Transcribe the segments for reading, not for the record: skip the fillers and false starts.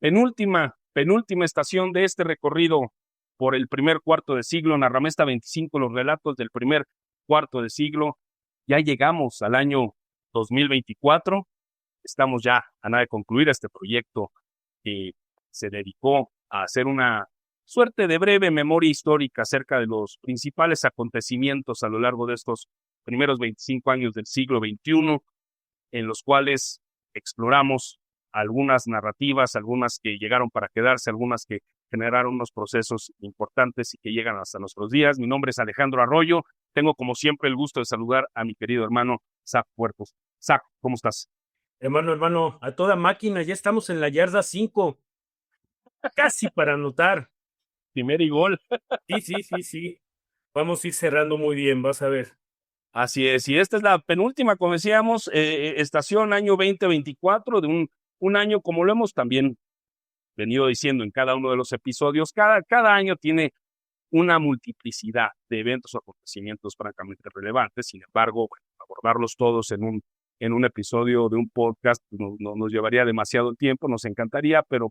penúltima estación de este recorrido por el primer cuarto de siglo, Narramesta 25, los relatos del primer cuarto de siglo. Ya llegamos al año 2024, estamos ya a nada de concluir este proyecto que se dedicó a hacer una suerte de breve memoria histórica acerca de los principales acontecimientos a lo largo de estos primeros 25 años del siglo XXI, en los cuales exploramos algunas narrativas, algunas que llegaron para quedarse, algunas que generaron unos procesos importantes y que llegan hasta nuestros días. Mi nombre es Alejandro Arroyo. Tengo, como siempre, el gusto de saludar a mi querido hermano Zach Puertos. Zach, ¿cómo estás? Hermano, a toda máquina, ya estamos en la yarda 5, casi para anotar. Primer y gol. Sí. Vamos a ir cerrando muy bien, vas a ver. Así es, y esta es la penúltima, como decíamos, estación año 2024, de un año, como lo hemos también venido diciendo en cada uno de los episodios, cada año tiene una multiplicidad de eventos o acontecimientos francamente relevantes. Sin embargo, bueno, abordarlos todos en un episodio de un podcast nos llevaría demasiado tiempo, nos encantaría, pero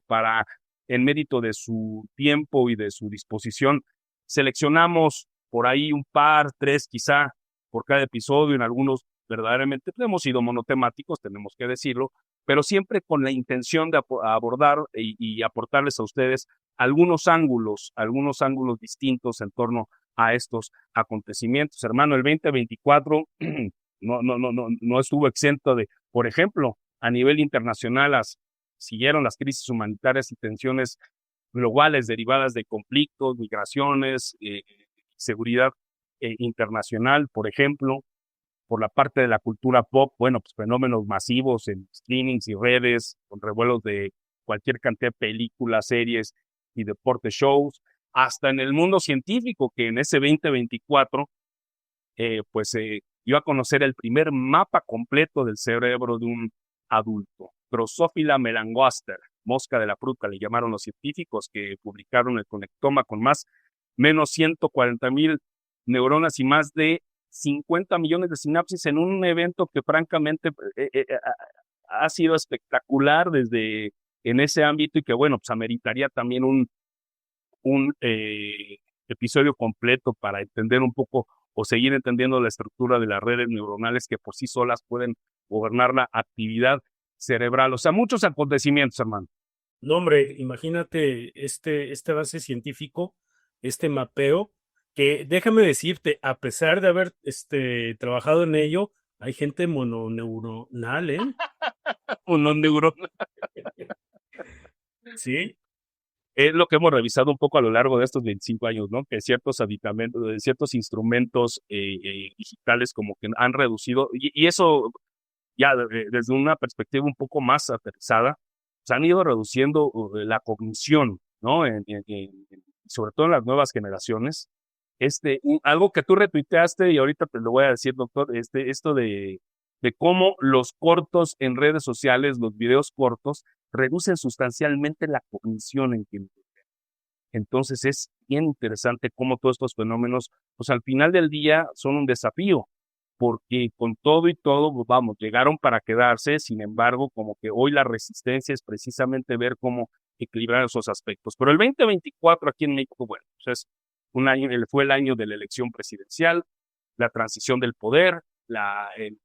en mérito de su tiempo y de su disposición, seleccionamos por ahí un par, tres quizá, por cada episodio. En algunos verdaderamente hemos sido monotemáticos, tenemos que decirlo, pero siempre con la intención de abordar y aportarles a ustedes algunos ángulos distintos en torno a estos acontecimientos. Hermano, el 2024 no estuvo exento de, por ejemplo, a nivel internacional, siguieron las crisis humanitarias y tensiones globales derivadas de conflictos, migraciones, seguridad internacional, por ejemplo. Por la parte de la cultura pop, bueno, pues fenómenos masivos en streamings y redes, con revuelos de cualquier cantidad de películas, series y deporte shows, hasta en el mundo científico, que en ese 2024 dio a conocer el primer mapa completo del cerebro de un adulto. Drosophila melanogaster, mosca de la fruta, le llamaron los científicos, que publicaron el conectoma con menos 140,000 neuronas y más de 50 millones de sinapsis en un evento que francamente ha sido espectacular desde en ese ámbito, y que bueno, pues ameritaría también un episodio completo para entender un poco o seguir entendiendo la estructura de las redes neuronales que por sí solas pueden gobernar la actividad cerebral. O sea, muchos acontecimientos, hermano. No, hombre, imagínate este avance científico, este mapeo, que déjame decirte, a pesar de haber trabajado en ello, hay gente mononeuronal, ¿eh? Un neurona. Sí. Es lo que hemos revisado un poco a lo largo de estos 25 años, ¿no? Que ciertos aditamentos, ciertos instrumentos digitales como que han reducido, y eso ya desde una perspectiva un poco más aterrizada, se han ido reduciendo la cognición, ¿no? Sobre todo en las nuevas generaciones. Algo que tú retuiteaste y ahorita te lo voy a decir, doctor, esto de cómo los cortos en redes sociales, los videos cortos, reducen sustancialmente la cognición en quien. Entonces es bien interesante cómo todos estos fenómenos, pues al final del día son un desafío, porque con todo y todo, pues vamos, llegaron para quedarse. Sin embargo, como que hoy la resistencia es precisamente ver cómo equilibrar esos aspectos. Pero el 2024 aquí en México, bueno, pues es fue el año de la elección presidencial, la transición del poder, el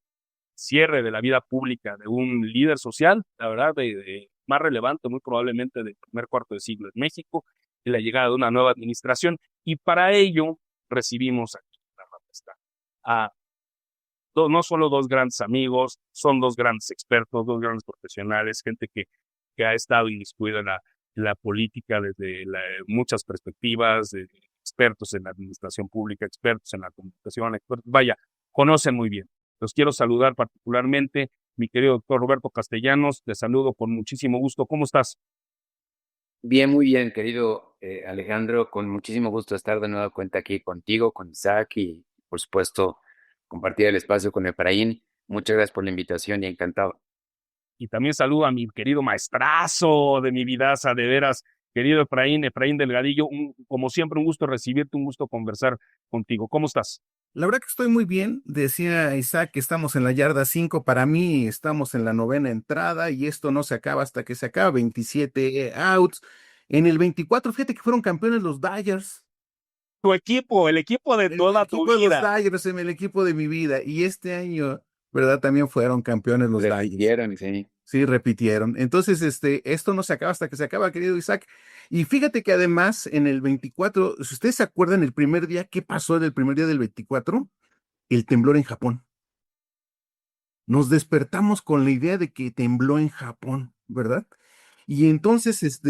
cierre de la vida pública de un líder social, la verdad, más relevante muy probablemente del primer cuarto de siglo en México, y la llegada de una nueva administración. Y para ello recibimos aquí en la Rapesta a no solo dos grandes amigos, son dos grandes expertos, dos grandes profesionales, gente que ha estado inmiscuida en la política desde muchas perspectivas, expertos en la administración pública, expertos en la comunicación, vaya, conocen muy bien. Los quiero saludar particularmente, mi querido doctor Roberto Castellanos, te saludo con muchísimo gusto. ¿Cómo estás? Bien, muy bien, querido Alejandro, con muchísimo gusto estar de nueva cuenta aquí contigo, con Isaac y, por supuesto, compartir el espacio con Efraín. Muchas gracias por la invitación y encantado. Y también saludo a mi querido maestrazo de mi vidaza, de veras, querido Efraín Delgadillo. Como siempre, un gusto recibirte, un gusto conversar contigo. ¿Cómo estás? La verdad que estoy muy bien. Decía Isaac que estamos en la yarda 5. Para mí estamos en la novena entrada y esto no se acaba hasta que se acaba. 27 outs. En el 24, fíjate que fueron campeones los Dodgers. Tu equipo, el equipo de El toda tu equipo de los vida. Dodgers, el equipo de mi vida. Y este año, ¿verdad? También fueron campeones los Dodgers. Repitieron, sí. Sí, repitieron. Entonces, esto no se acaba hasta que se acaba, querido Isaac. Y fíjate que además, en el 24, si ustedes se acuerdan el primer día, ¿qué pasó en el primer día del 24? El temblor en Japón. Nos despertamos con la idea de que tembló en Japón, ¿verdad? Y entonces,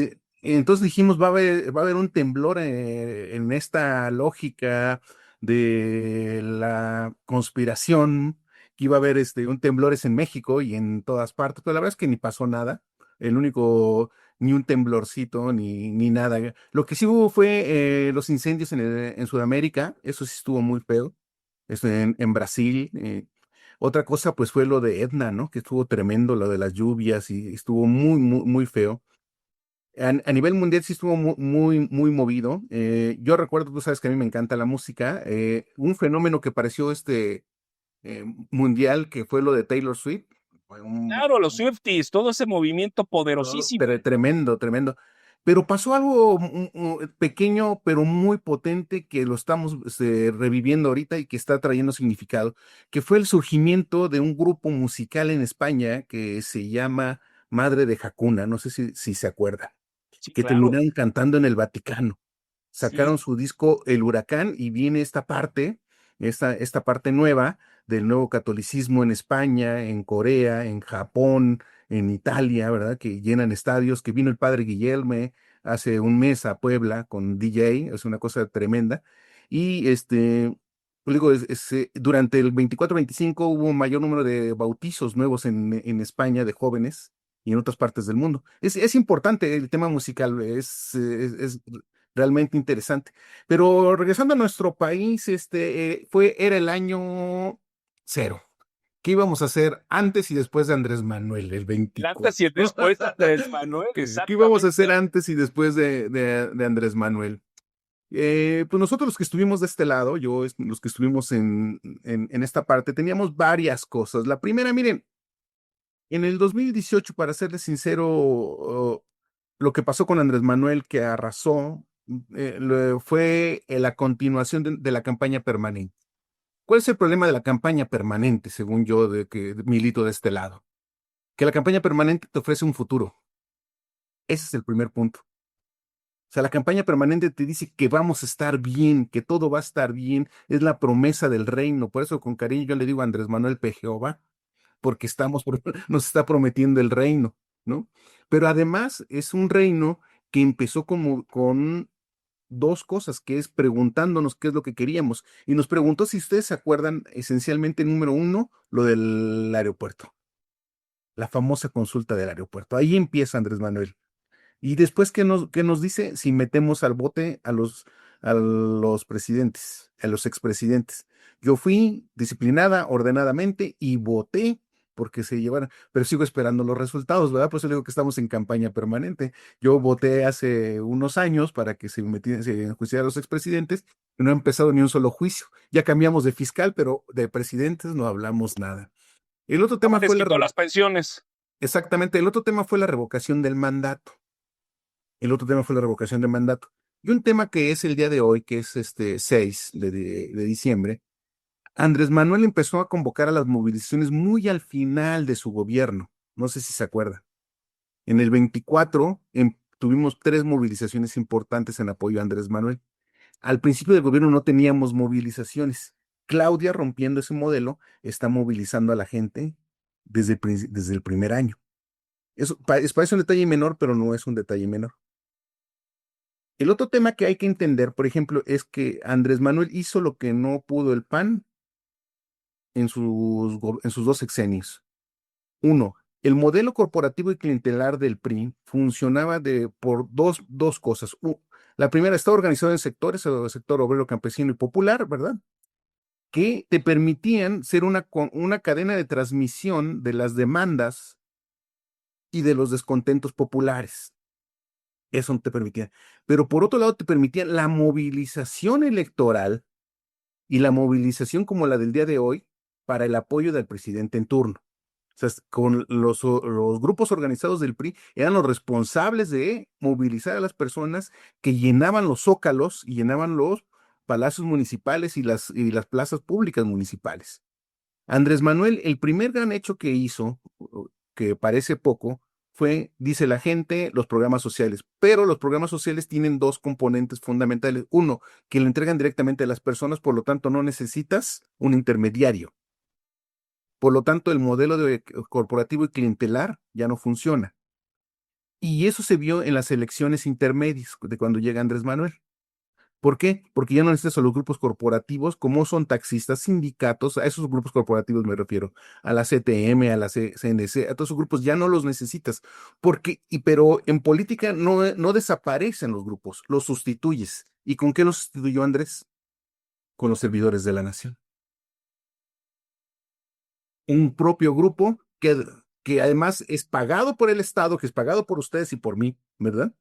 entonces dijimos, va a haber un temblor en esta lógica de la conspiración, que iba a haber un temblores en México y en todas partes, pero la verdad es que ni pasó nada, el único, ni un temblorcito, ni nada. Lo que sí hubo fue los incendios en Sudamérica, eso sí estuvo muy feo, en Brasil. Otra cosa, pues fue lo de Etna, ¿no? Que estuvo tremendo, lo de las lluvias y estuvo muy, muy, muy feo. A nivel mundial sí estuvo muy, muy, muy movido. Yo recuerdo, tú sabes que a mí me encanta la música, un fenómeno que pareció mundial, que fue lo de Taylor Swift. Fue Claro, los Swifties, todo ese movimiento poderosísimo. tremendo, tremendo. Pero pasó algo pequeño, pero muy potente, que lo estamos reviviendo ahorita y que está trayendo significado, que fue el surgimiento de un grupo musical en España que se llama Madre de Hakuna, no sé si se acuerda, Sí, que claro. terminaron cantando en el Vaticano. Sí, Sacaron su disco El Huracán y viene esta parte nueva del nuevo catolicismo en España, en Corea, en Japón, en Italia, ¿verdad? Que llenan estadios, que vino el padre Guillermo hace un mes a Puebla con DJ, es una cosa tremenda. Y digo, durante el 24-25 hubo un mayor número de bautizos nuevos en España de jóvenes y en otras partes del mundo. Es importante el tema musical, es realmente interesante. Pero regresando a nuestro país, era el año cero. ¿Qué íbamos a hacer antes y después de Andrés Manuel, el el antes y el 24? después de Andrés Manuel, ¿Qué íbamos a hacer exactamente. antes y después de Andrés Manuel? Pues nosotros los que estuvimos de este lado, los que estuvimos en esta parte, teníamos varias cosas. La primera, miren, en el 2018, para serles sincero, lo que pasó con Andrés Manuel, que arrasó, fue la continuación de la campaña permanente. ¿Cuál es el problema de la campaña permanente, según yo, de que milito de este lado? Que la campaña permanente te ofrece un futuro. Ese es el primer punto. O sea, la campaña permanente te dice que vamos a estar bien, que todo va a estar bien, es la promesa del reino. Por eso con cariño yo le digo a Andrés Manuel P. Jehová, porque nos está prometiendo el reino, ¿no? Pero además es un reino que empezó con dos cosas, que es preguntándonos qué es lo que queríamos. Y nos preguntó, si ustedes se acuerdan, esencialmente, número uno, lo del aeropuerto, la famosa consulta del aeropuerto. Ahí empieza Andrés Manuel. Y después, ¿qué nos dice? Si metemos al bote a los presidentes, a los expresidentes. Yo fui disciplinada, ordenadamente y voté porque se llevaran, pero sigo esperando los resultados, ¿verdad? Por eso digo que estamos en campaña permanente. Yo voté hace unos años para que se enjuiciaran a los expresidentes y no ha empezado ni un solo juicio. Ya cambiamos de fiscal, pero de presidentes no hablamos nada. El otro ¿Cómo tema les fue quitó las pensiones? exactamente, el otro tema fue la revocación del mandato. El otro tema fue la revocación de mandato. Y un tema que es el día de hoy, que es este 6 de diciembre, Andrés Manuel empezó a convocar a las movilizaciones muy al final de su gobierno. No sé si se acuerda. En el 24 tuvimos tres movilizaciones importantes en apoyo a Andrés Manuel. Al principio del gobierno no teníamos movilizaciones. Claudia, rompiendo ese modelo, está movilizando a la gente desde el primer año. Eso parece un detalle menor, pero no es un detalle menor. El otro tema que hay que entender, por ejemplo, es que Andrés Manuel hizo lo que no pudo el PAN en sus dos sexenios. Uno, el modelo corporativo y clientelar del PRI funcionaba por dos cosas. La primera, está organizado en sectores, el sector obrero, campesino y popular, ¿verdad? Que te permitían ser una cadena de transmisión de las demandas y de los descontentos populares. Eso no te permitía. Pero por otro lado, te permitía la movilización electoral y la movilización como la del día de hoy para el apoyo del presidente en turno. O sea, con los grupos organizados del PRI eran los responsables de movilizar a las personas que llenaban los zócalos y llenaban los palacios municipales y las plazas públicas municipales. Andrés Manuel, el primer gran hecho que hizo, que parece poco, fue, dice la gente, los programas sociales. Pero los programas sociales tienen dos componentes fundamentales. Uno, que lo entregan directamente a las personas, por lo tanto no necesitas un intermediario. Por lo tanto, el modelo corporativo y clientelar ya no funciona. Y eso se vio en las elecciones intermedias de cuando llega Andrés Manuel. ¿Por qué? Porque ya no necesitas a los grupos corporativos, como son taxistas, sindicatos, a esos grupos corporativos me refiero, a la CTM, a la CNC, a todos esos grupos ya no los necesitas. Pero en política no desaparecen los grupos, los sustituyes. ¿Y con qué los sustituyó Andrés? Con los servidores de la nación. Un propio grupo que además es pagado por el Estado, que es pagado por ustedes y por mí, ¿verdad?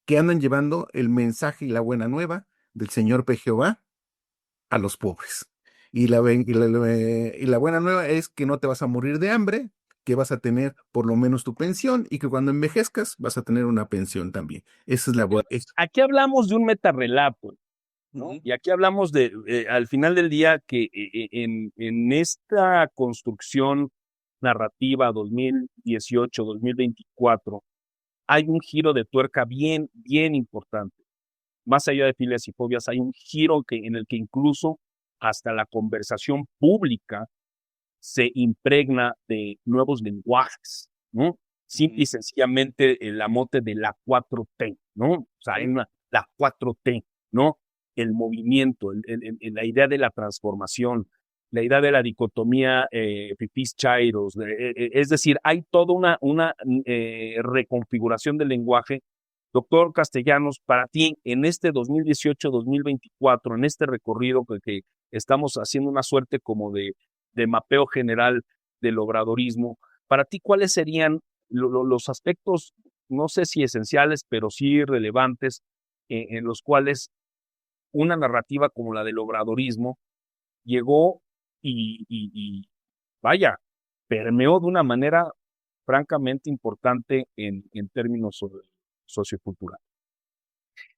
Que andan llevando el mensaje y la buena nueva del Señor Jehová a los pobres. Y la buena nueva es que no te vas a morir de hambre, que vas a tener por lo menos tu pensión y que cuando envejezcas vas a tener una pensión también. Esa es la buena. Aquí hablamos de un metarrelato, ¿no? Ujú. Y aquí hablamos de, al final del día, que en esta construcción narrativa 2018-2024 hay un giro de tuerca bien, bien importante. Más allá de filias y fobias, hay un giro en el que incluso hasta la conversación pública se impregna de nuevos lenguajes, ¿no? Simple y sencillamente el mote de la 4T, ¿no? O sea, hay la 4T, ¿no? El movimiento, la idea de la transformación, la idea de la dicotomía fifís chairos, es decir, hay toda una reconfiguración del lenguaje. Doctor Castellanos, para ti, en este 2018-2024, en este recorrido que estamos haciendo una suerte como de mapeo general del obradorismo, para ti, ¿cuáles serían los aspectos, no sé si esenciales, pero sí relevantes, en los cuales una narrativa como la del obradorismo llegó y vaya, permeó de una manera francamente importante en términos socioculturales?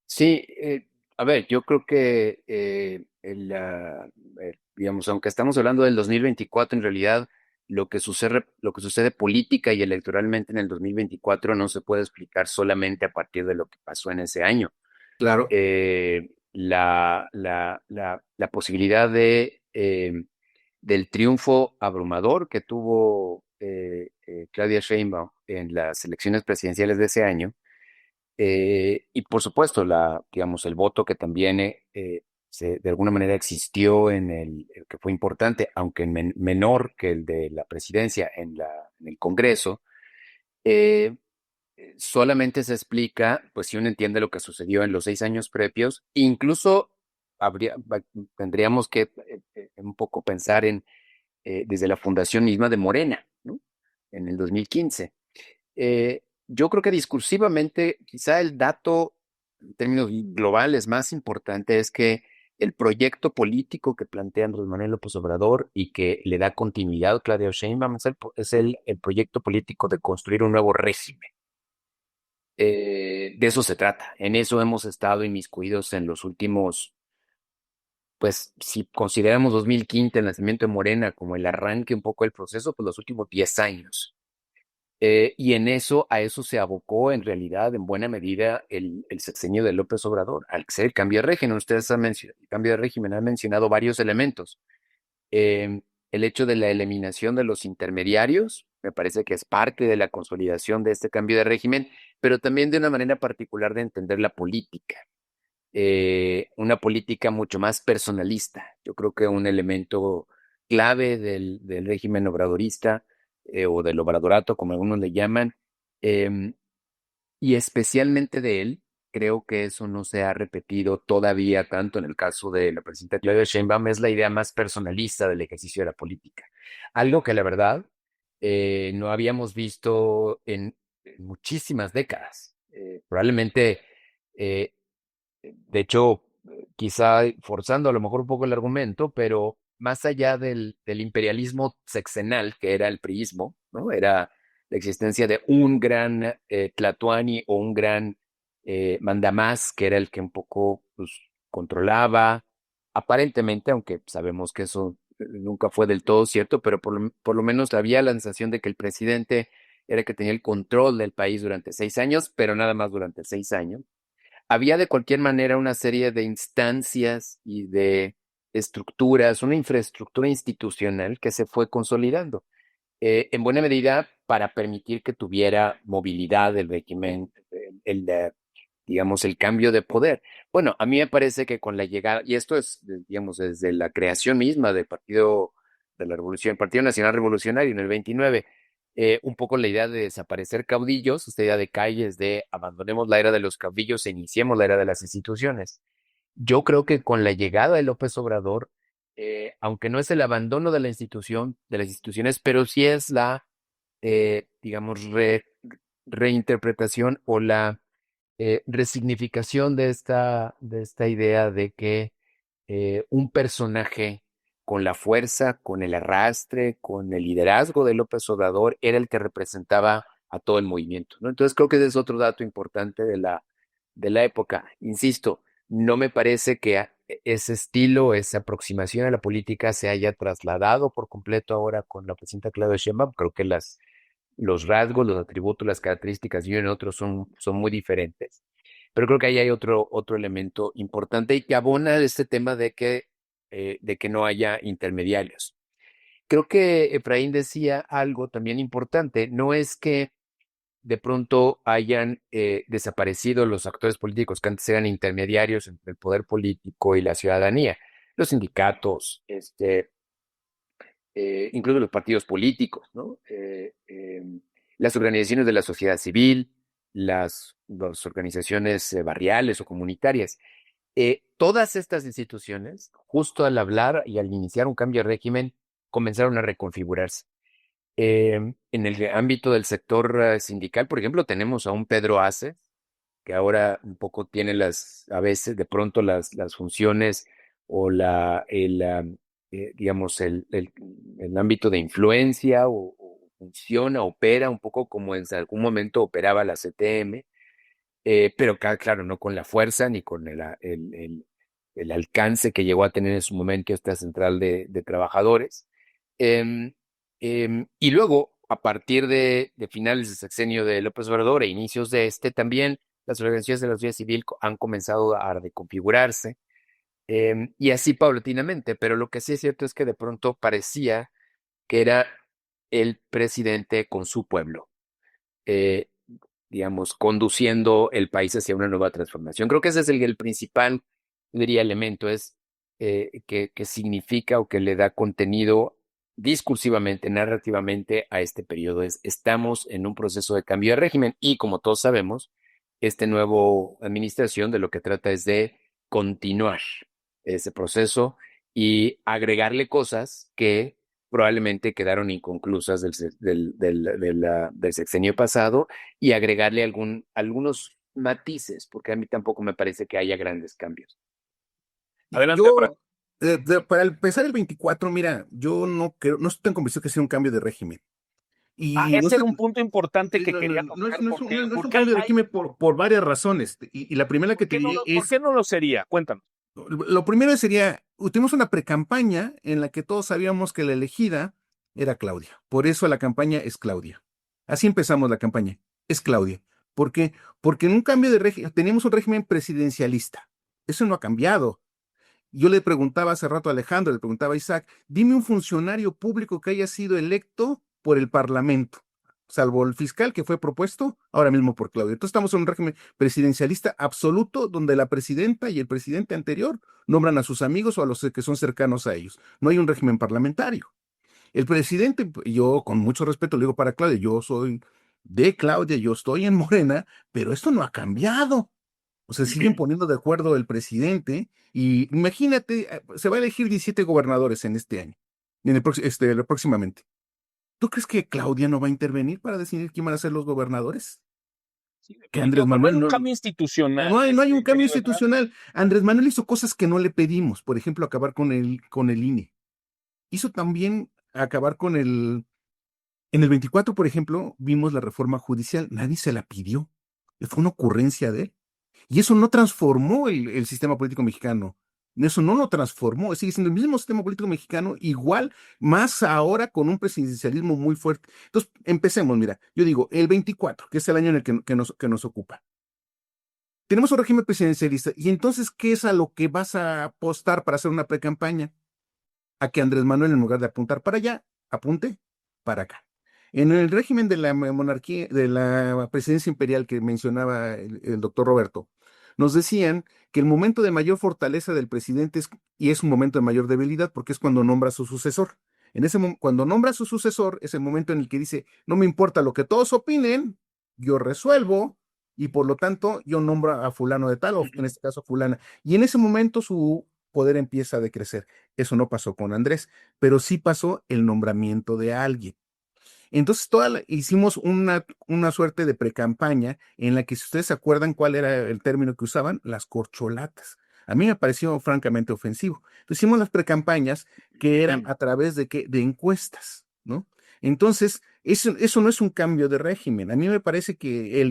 Sí, a ver, yo creo que digamos, aunque estamos hablando del 2024, en realidad lo que sucede política y electoralmente en el 2024 no se puede explicar solamente a partir de lo que pasó en ese año. Claro. La posibilidad del triunfo abrumador que tuvo Claudia Sheinbaum en las elecciones presidenciales de ese año, y por supuesto, digamos, el voto que también de alguna manera existió el que fue importante, aunque menor que el de la presidencia en el Congreso, eh, solamente se explica, pues si uno entiende lo que sucedió en los 6 años previos, incluso tendríamos que un poco pensar desde la fundación misma de Morena, ¿no? En el 2015. Yo creo que discursivamente, quizá el dato en términos globales más importante es que el proyecto político que plantea Andrés Manuel López Obrador y que le da continuidad a Claudia Sheinbaum es el proyecto político de construir un nuevo régimen. De eso se trata. En eso hemos estado inmiscuidos en los últimos, pues si consideramos 2015, el nacimiento de Morena como el arranque un poco del proceso, pues los últimos 10 años. Y a eso se abocó en realidad, en buena medida, el sexenio de López Obrador, al ser el cambio de régimen. Ustedes han mencionado, el cambio de régimen han mencionado varios elementos. El hecho de la eliminación de los intermediarios, me parece que es parte de la consolidación de este cambio de régimen, pero también de una manera particular de entender la política. Una política mucho más personalista. Yo creo que un elemento clave del régimen obradorista o del obradorato, como algunos le llaman, em, y especialmente de él, creo que eso no se ha repetido todavía tanto en el caso de la presidenta Claudia Sheinbaum, es la idea más personalista del ejercicio de la política. Algo que la verdad no habíamos visto en muchísimas décadas. Probablemente, de hecho, quizá forzando a lo mejor un poco el argumento, pero más allá del imperialismo sexenal, que era el priismo, ¿no? Era la existencia de un gran Tlatoani o un gran mandamás, que era el que un poco pues, controlaba, aparentemente, aunque sabemos que eso nunca fue del todo cierto, pero por lo menos había la sensación de que el presidente era el que tenía el control del país durante 6 años, pero nada más durante 6 años. Había de cualquier manera una serie de instancias y de estructuras, una infraestructura institucional que se fue consolidando, en buena medida para permitir que tuviera movilidad el régimen, digamos, el cambio de poder. Bueno, a mí me parece que con la llegada, y esto es, digamos, desde la creación misma del Partido de la Revolución, el Partido Nacional Revolucionario en el 29, un poco la idea de desaparecer caudillos, esta idea de calles, de abandonemos la era de los caudillos e iniciemos la era de las instituciones. Yo creo que con la llegada de López Obrador, aunque no es el abandono de la institución, de las instituciones, pero sí es la, digamos, reinterpretación o la resignificación de esta idea de que un personaje con la fuerza, con el arrastre, con el liderazgo de López Obrador era el que representaba a todo el movimiento, ¿no? Entonces creo que ese es otro dato importante de la época. Insisto, no me parece que ese estilo, esa aproximación a la política se haya trasladado por completo ahora con la presidenta Claudia Sheinbaum. Creo que los rasgos, los atributos, las características y uno en otros son muy diferentes. Pero creo que ahí hay otro elemento importante y que abona este tema de que no haya intermediarios. Creo que Efraín decía algo también importante, no es que de pronto hayan desaparecido los actores políticos que antes eran intermediarios entre el poder político y la ciudadanía, los sindicatos, incluso los partidos políticos, ¿no? Las organizaciones de la sociedad civil, las organizaciones barriales o comunitarias. Todas estas instituciones, justo al hablar y al iniciar un cambio de régimen, comenzaron a reconfigurarse. En el ámbito del sector sindical, por ejemplo, tenemos a un Pedro Ace, que ahora un poco tiene a veces, de pronto las funciones o digamos, el ámbito de influencia o funciona, opera un poco como en algún momento operaba la CTM, pero claro, no con la fuerza ni con el alcance que llegó a tener en su momento esta central de trabajadores. Em, y luego, a partir de finales del sexenio de López Obrador e inicios de también las organizaciones de la sociedad civil han comenzado a reconfigurarse, y así paulatinamente, pero lo que sí es cierto es que de pronto parecía que era el presidente con su pueblo, eh, digamos, conduciendo el país hacia una nueva transformación. Creo que ese es el principal, diría, elemento, es que significa o que le da contenido discursivamente, narrativamente a este periodo. Estamos en un proceso de cambio de régimen y como todos sabemos, esta nueva administración de lo que trata es de continuar ese proceso y agregarle cosas que probablemente quedaron inconclusas del sexenio pasado y agregarle algunos matices, porque a mí tampoco me parece que haya grandes cambios. Adelante, Fran. Para empezar el 24, mira, yo no creo, no estoy tan convencido que sea un cambio de régimen. Y no Ese era estoy- un punto importante que no, quería no es, tocar. no es un, Porque, no es un porque cambio de régimen por varias razones. Y la primera que te diré ¿por qué es, no lo sería? Cuéntanos. lo primero sería, tuvimos una precampaña en la que todos sabíamos que la elegida era Claudia. Por eso la campaña es Claudia. Así empezamos la campaña, es Claudia. ¿Por qué? Porque en un cambio de régimen, teníamos un régimen presidencialista. Eso no ha cambiado. Yo le preguntaba hace rato a Alejandro, le preguntaba a Isaac, dime un funcionario público que haya sido electo por el Parlamento, salvo el fiscal que fue propuesto ahora mismo por Claudia. Entonces estamos en un régimen presidencialista absoluto donde la presidenta y el presidente anterior nombran a sus amigos o a los que son cercanos a ellos. No hay un régimen parlamentario. El presidente, yo con mucho respeto le digo para Claudia, yo soy de Claudia, yo estoy en Morena, pero esto no ha cambiado. O sea, siguen poniendo de acuerdo el presidente y imagínate, se va a elegir 17 gobernadores en este año, próximamente. ¿Tú crees que Claudia no va a intervenir para decidir quién van a ser los gobernadores? Sí, que Andrés definitivo, pero no hay Manuel un no, cambio institucional, no hay un cambio querido Efra. institucional. Andrés Manuel hizo cosas que no le pedimos, por ejemplo, acabar con el INE. Hizo también acabar con el... En el 24, por ejemplo, vimos la reforma judicial, nadie se la pidió, fue una ocurrencia de él. Y eso no transformó el sistema político mexicano. Eso no lo transformó, sigue siendo el mismo sistema político mexicano, igual, más ahora con un presidencialismo muy fuerte. Entonces, empecemos, mira, yo digo, el 24, que es el año en el que nos ocupa. Tenemos un régimen presidencialista, y entonces, ¿qué es a lo que vas a apostar para hacer una precampaña? A que Andrés Manuel, en lugar de apuntar para allá, apunte para acá. En el régimen de la monarquía, de la presidencia imperial que mencionaba el doctor Roberto, nos decían que el momento de mayor fortaleza del presidente y es un momento de mayor debilidad porque es cuando nombra a su sucesor. Cuando nombra a su sucesor es el momento en el que dice, no me importa lo que todos opinen, yo resuelvo y por lo tanto yo nombro a fulano de tal o en este caso a fulana. Y en ese momento su poder empieza a decrecer. Eso no pasó con Andrés, pero sí pasó el nombramiento de alguien. Entonces, hicimos una suerte de precampaña en la que, si ustedes se acuerdan cuál era el término que usaban, las corcholatas. A mí me pareció francamente ofensivo. Entonces, hicimos las precampañas que eran a través de, ¿qué? De encuestas, ¿no? Entonces, eso no es un cambio de régimen. A mí me parece que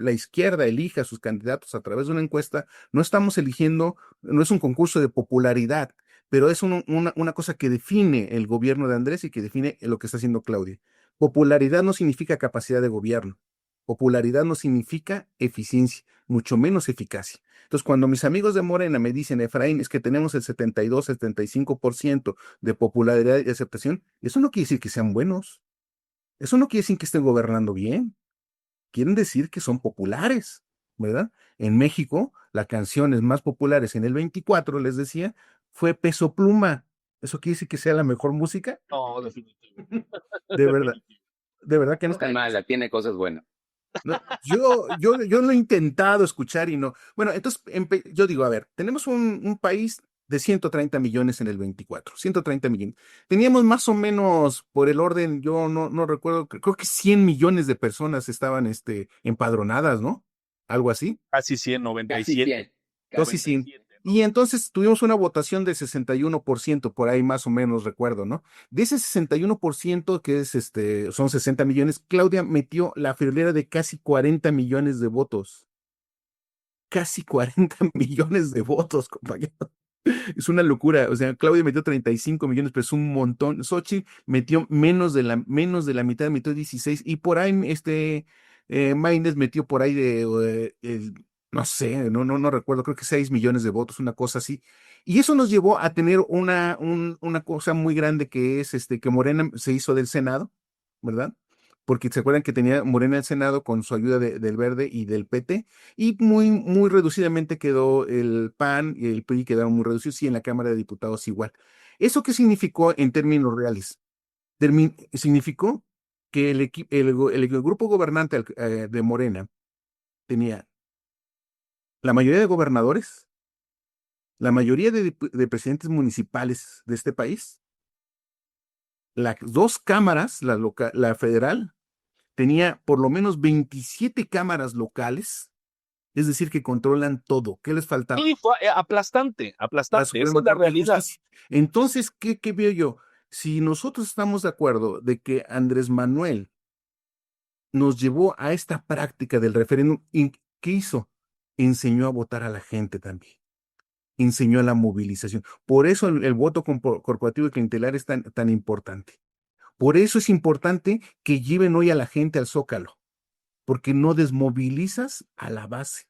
la izquierda elija a sus candidatos a través de una encuesta, no estamos eligiendo, no es un concurso de popularidad, pero es una cosa que define el gobierno de Andrés y que define lo que está haciendo Claudia. Popularidad no significa capacidad de gobierno. Popularidad no significa eficiencia, mucho menos eficacia. Entonces, cuando mis amigos de Morena me dicen, Efraín, es que tenemos el 72, 75% de popularidad y aceptación, eso no quiere decir que sean buenos. Eso no quiere decir que estén gobernando bien. Quieren decir que son populares, ¿verdad? En México, las canciones más populares en el 24, les decía, fue Peso Pluma. ¿Eso quiere decir que sea la mejor música? No, definitivo. De verdad, de verdad que No no. es tan mala, tiene cosas buenas. No, yo lo he intentado escuchar y no. Bueno, entonces yo digo, a ver, tenemos un país de 130 millones en el 24, 130 millones. Teníamos más o menos, por el orden, yo no recuerdo, creo que 100 millones de personas estaban empadronadas, ¿no? Algo así. Casi 100, Casi 97. 100. Casi Casi 100. 97, ¿no? Y entonces tuvimos una votación de 61%, por ahí más o menos recuerdo, ¿no? De ese 61%, que es son 60 millones, Claudia metió la friolera de casi 40 millones de votos. Casi 40 millones de votos, compañero. Es una locura. O sea, Claudia metió 35 millones, pero es un montón. Xochitl metió menos de la mitad, metió 16. Y por ahí, Maínez metió por ahí no sé, no recuerdo, creo que 6 millones de votos, una cosa así. Y eso nos llevó a tener una cosa muy grande que es que Morena se hizo del Senado, ¿verdad? Porque se acuerdan que tenía Morena el Senado con su ayuda del Verde y del PT, y muy reducidamente quedó el PAN y el PRI quedaron muy reducidos, y en la Cámara de Diputados igual. ¿Eso qué significó en términos reales? Significó que el grupo gobernante de Morena tenía la mayoría de gobernadores, la mayoría de presidentes municipales de este país, las dos cámaras, la federal, tenía por lo menos 27 cámaras locales, es decir, que controlan todo. ¿Qué les faltaba? Sí, fue aplastante, La aplastante. Esa Suprema es la Corte de realidad. Justicia. Entonces, ¿qué veo yo? Si nosotros estamos de acuerdo de que Andrés Manuel nos llevó a esta práctica del referéndum, ¿qué hizo? Enseñó a votar a la gente también. Enseñó a la movilización. Por eso el voto corporativo y clientelar es tan importante. Por eso es importante que lleven hoy a la gente al Zócalo, porque no desmovilizas a la base.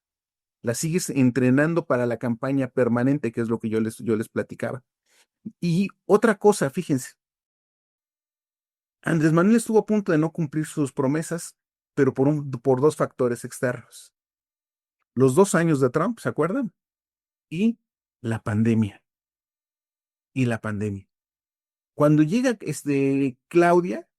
La sigues entrenando para la campaña permanente, que es lo que yo les platicaba. Y otra cosa, fíjense, Andrés Manuel estuvo a punto de no cumplir sus promesas, pero por dos factores externos. Los 2 años de Trump, ¿se acuerdan? Y la pandemia. Y la pandemia. Cuando llega Claudia,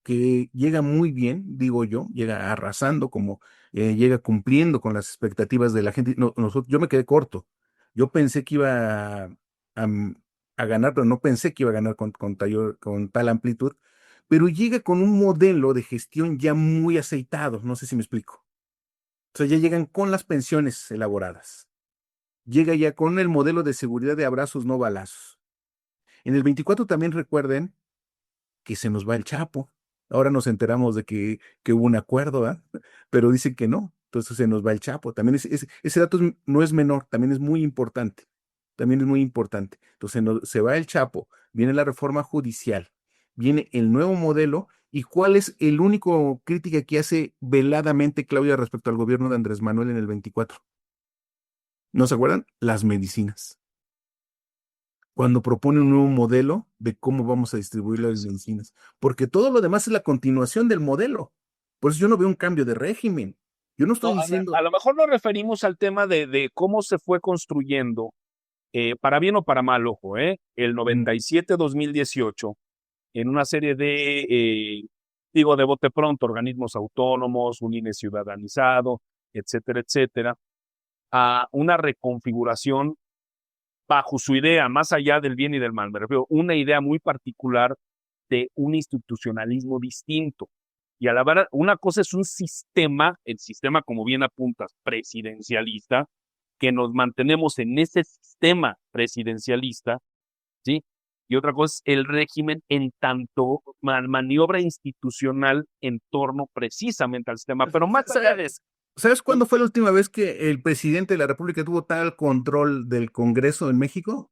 que llega muy bien, digo yo, llega arrasando, como llega cumpliendo con las expectativas de la gente. No, yo me quedé corto. Yo pensé que iba a, a ganar, pero no pensé que iba a ganar con tal amplitud. Pero llega con un modelo de gestión ya muy aceitado, no sé si me explico. O sea, ya llegan con las pensiones elaboradas. Llega ya con el modelo de seguridad de abrazos, no balazos. En el 24 también recuerden que se nos va el Chapo. Ahora nos enteramos de que hubo un acuerdo, ¿verdad? Pero dicen que no. Entonces se nos va el Chapo. También ese dato no es menor, también es muy importante. También es muy importante. Entonces se va el Chapo, viene la reforma judicial, viene el nuevo modelo. ¿Y cuál es el único crítica que hace veladamente Claudia respecto al gobierno de Andrés Manuel en el 24? ¿No se acuerdan? Las medicinas. Cuando propone un nuevo modelo de cómo vamos a distribuir las medicinas, porque todo lo demás es la continuación del modelo. Por eso yo no veo un cambio de régimen. Yo no estoy No, diciendo, a lo mejor nos referimos al tema de cómo se fue construyendo, para bien o para mal, ojo, el 97-2018, en una serie digo, de bote pronto, organismos autónomos, un INE ciudadanizado, etcétera, etcétera, a una reconfiguración bajo su idea, más allá del bien y del mal, me refiero, una idea muy particular de un institucionalismo distinto. Y a la verdad, una cosa es un sistema, el sistema, como bien apuntas, presidencialista, que nos mantenemos en ese sistema presidencialista, ¿sí? Y otra cosa es el régimen en tanto maniobra institucional en torno precisamente al sistema. Pero más allá de eso, ¿sabes cuándo fue la última vez que el presidente de la República tuvo tal control del Congreso en México?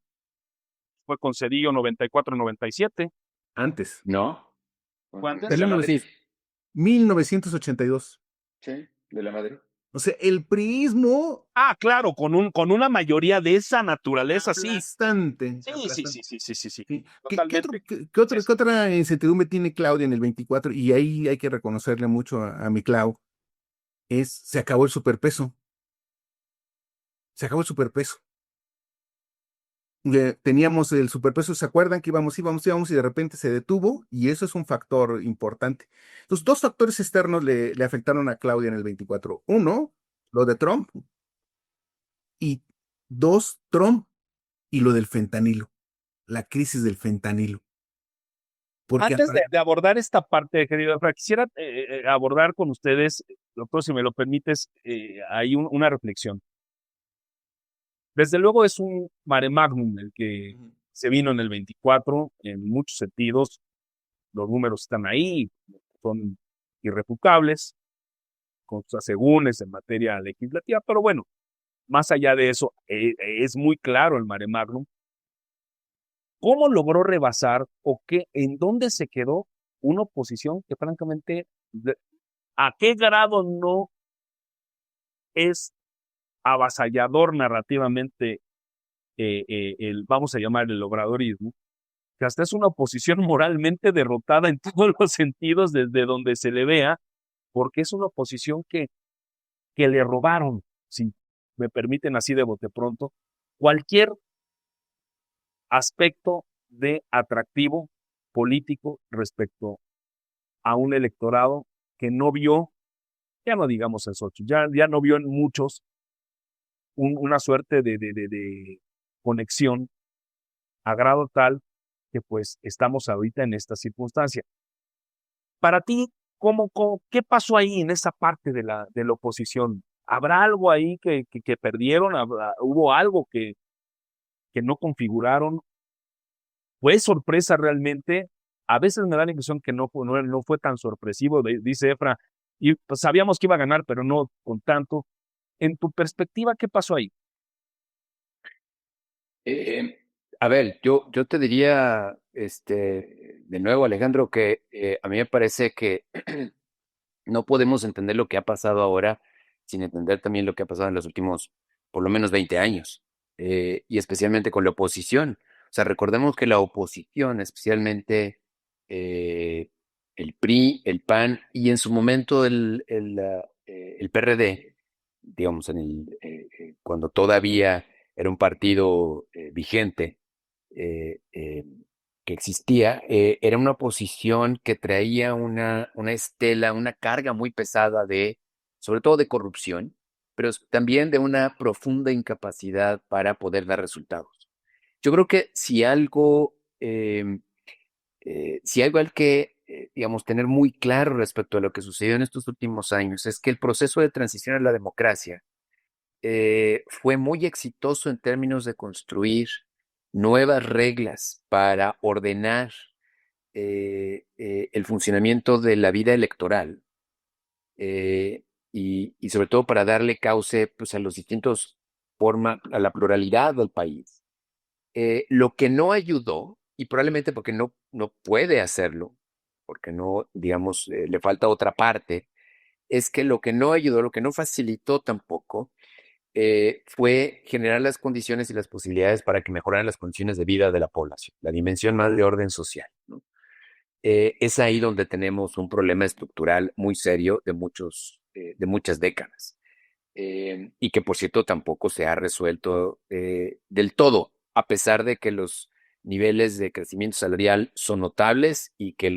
fue con Cedillo 94-97. Antes, ¿No? ¿Fue antes? De la Madrid. 1982. Sí, de la Madrid. O sea, el priismo Ah, claro, con una mayoría de esa naturaleza, sí. aplastante. Sí, sí, sí, sí, sí, sí, sí. Sí. Totalmente. ¿Qué otra incertidumbre tiene Claudia en el 24? Y ahí hay que reconocerle mucho a mi Clau. Se acabó el superpeso. Se acabó el superpeso. Teníamos el superpeso, ¿se acuerdan que íbamos y de repente se detuvo? Y eso es un factor importante. Entonces, dos factores externos le afectaron a Claudia en el 24. Uno, lo de Trump. Y dos, Trump y lo del fentanilo, la crisis del fentanilo. Porque Antes de abordar esta parte, querido Efra, quisiera abordar con ustedes, doctor, si me lo permites, hay una reflexión. Desde luego es un mare magnum el que se vino en el 24, en muchos sentidos, los números están ahí, son irrefutables, con sus asegúnes en materia legislativa, pero bueno, más allá de eso, es muy claro el mare magnum. ¿Cómo logró rebasar o qué, en dónde se quedó una oposición que francamente, a qué grado no es avasallador narrativamente vamos a llamar el obradorismo, que hasta es una oposición moralmente derrotada en todos los sentidos desde donde se le vea, porque es una oposición que le robaron, si me permiten así de bote pronto, cualquier aspecto de atractivo político respecto a un electorado que no vio, ya no digamos en Xochitl, ya no vio en muchos una suerte de conexión a grado tal que pues estamos ahorita en esta circunstancia. Para ti, qué pasó ahí en esa parte de la oposición? ¿Habrá algo ahí que perdieron? ¿Hubo algo que no configuraron? ¿Fue sorpresa realmente? A veces me da la impresión que no fue tan sorpresivo, dice Efra, y pues, sabíamos que iba a ganar, pero no con tanto. En tu perspectiva, ¿qué pasó ahí? A ver, yo te diría, de nuevo, Alejandro, que a mí me parece que no podemos entender lo que ha pasado ahora sin entender también lo que ha pasado en los últimos, por lo menos 20 años, y especialmente con la oposición. O sea, recordemos que la oposición, especialmente el PRI, el PAN y en su momento el PRD, digamos, cuando todavía era un partido vigente, eh, eh, que existía, era una oposición que traía una estela, una carga muy pesada sobre todo de corrupción, pero también de una profunda incapacidad para poder dar resultados. Yo creo que si algo al que digamos, tener muy claro respecto a lo que sucedió en estos últimos años es que el proceso de transición a la democracia fue muy exitoso en términos de construir nuevas reglas para ordenar el funcionamiento de la vida electoral y sobre todo para darle cauce pues, a los distintos formas, a la pluralidad del país. Lo que no ayudó, y probablemente porque no puede hacerlo, porque no, digamos, le falta otra parte, es que lo que no ayudó, lo que no facilitó tampoco, fue generar las condiciones y las posibilidades para que mejoraran las condiciones de vida de la población, la dimensión más de orden social, ¿no? Es ahí donde tenemos un problema estructural muy serio de muchas décadas. Y que por cierto tampoco se ha resuelto del todo, a pesar de que los niveles de crecimiento salarial son notables y que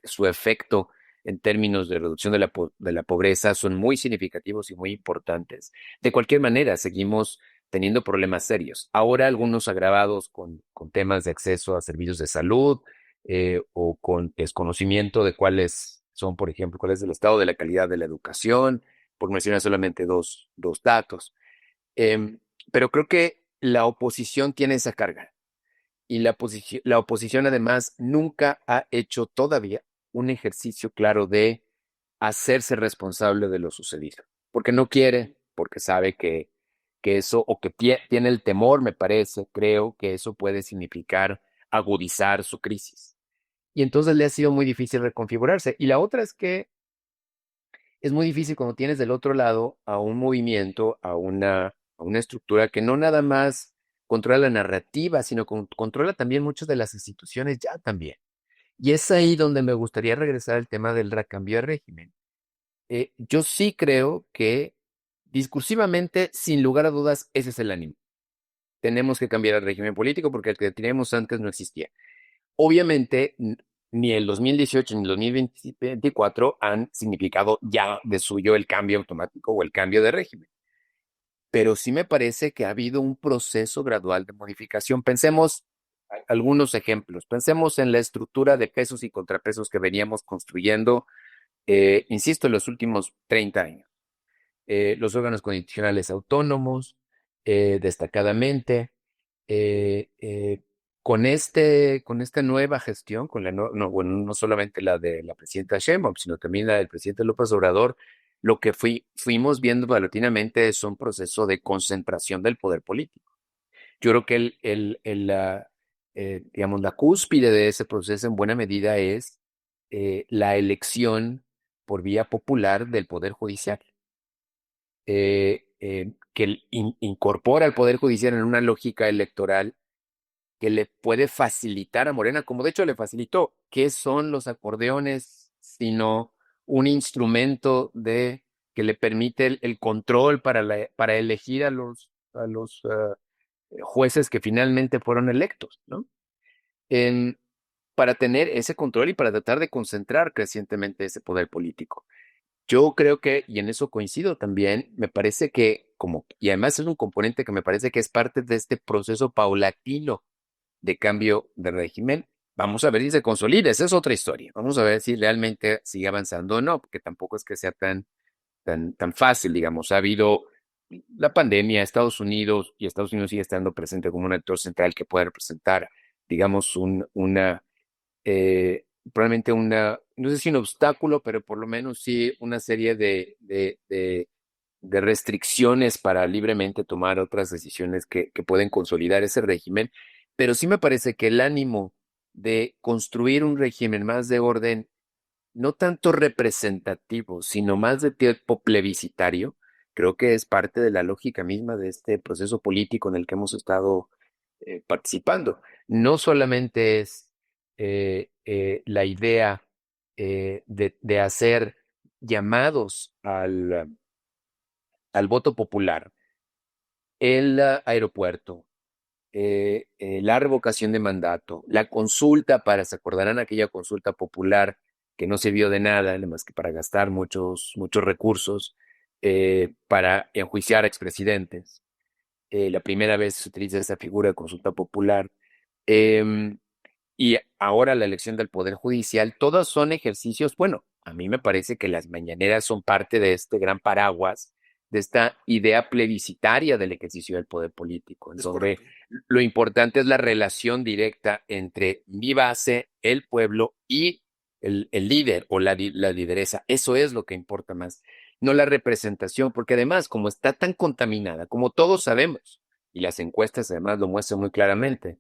su efecto en términos de reducción de la pobreza son muy significativos y muy importantes. De cualquier manera, seguimos teniendo problemas serios. Ahora algunos agravados con temas de acceso a servicios de salud o con desconocimiento de cuáles son, por ejemplo, cuál es el estado de la calidad de la educación, por mencionar solamente dos datos. Pero creo que la oposición tiene esa carga y la oposición además nunca ha hecho todavía un ejercicio claro de hacerse responsable de lo sucedido, porque no quiere, porque sabe que eso, o que tiene el temor, me parece, creo que eso puede significar agudizar su crisis. Y entonces le ha sido muy difícil reconfigurarse. Y la otra es que es muy difícil cuando tienes del otro lado a un movimiento, a una estructura que no nada más controla la narrativa, sino controla también muchas de las instituciones ya también. Y es ahí donde me gustaría regresar al tema del recambio de régimen. Yo sí creo que discursivamente, sin lugar a dudas, ese es el ánimo. Tenemos que cambiar el régimen político porque el que teníamos antes no existía. Obviamente, ni el 2018 ni el 2024 han significado ya de suyo el cambio automático o el cambio de régimen. Pero sí me parece que ha habido un proceso gradual de modificación. Pensemos algunos ejemplos. Pensemos en la estructura de pesos y contrapesos que veníamos construyendo, insisto, en los últimos 30 años. Los órganos constitucionales autónomos, destacadamente, eh, eh, con esta nueva gestión, bueno, no solamente la de la presidenta Sheinbaum, sino también la del presidente López Obrador, lo que fuimos viendo paulatinamente es un proceso de concentración del poder político. Yo creo que digamos, la cúspide de ese proceso en buena medida es la elección por vía popular del Poder Judicial, que incorpora al Poder Judicial en una lógica electoral que le puede facilitar a Morena, como de hecho le facilitó. ¿Qué son los acordeones sino un instrumento que le permite el control para elegir a los jueces que finalmente fueron electos, ¿no? En- para tener ese control y para tratar de concentrar crecientemente ese poder político. Yo creo que, y en eso coincido también, me parece que, y además es un componente que me parece que es parte de este proceso paulatino de cambio de régimen. Vamos a ver si se consolida, esa es otra historia. Vamos a ver si realmente sigue avanzando o no, porque tampoco es que sea tan fácil, digamos. Ha habido la pandemia, y Estados Unidos sigue estando presente como un actor central que puede representar, digamos, probablemente no sé si un obstáculo, pero por lo menos sí una serie de restricciones para libremente tomar otras decisiones que pueden consolidar ese régimen. Pero sí me parece que el ánimo de construir un régimen más de orden, no tanto representativo, sino más de tipo plebiscitario, creo que es parte de la lógica misma de este proceso político en el que hemos estado participando. No solamente es la idea de hacer llamados al voto popular, el aeropuerto, la revocación de mandato, la consulta se acordarán aquella consulta popular que no sirvió de nada, más que para gastar muchos recursos, para enjuiciar a expresidentes. La primera vez se utiliza esta figura de consulta popular. em, y ahora la elección del Poder Judicial, todos son ejercicios, bueno, a mí me parece que las mañaneras son parte de este gran paraguas, de esta idea plebiscitaria del ejercicio del poder político, en Es donde correcto. lo importante es la relación directa entre mi base, el pueblo y el líder o la lideresa. Eso es lo que importa más, no la representación, porque además, como está tan contaminada, como todos sabemos, y las encuestas además lo muestran muy claramente,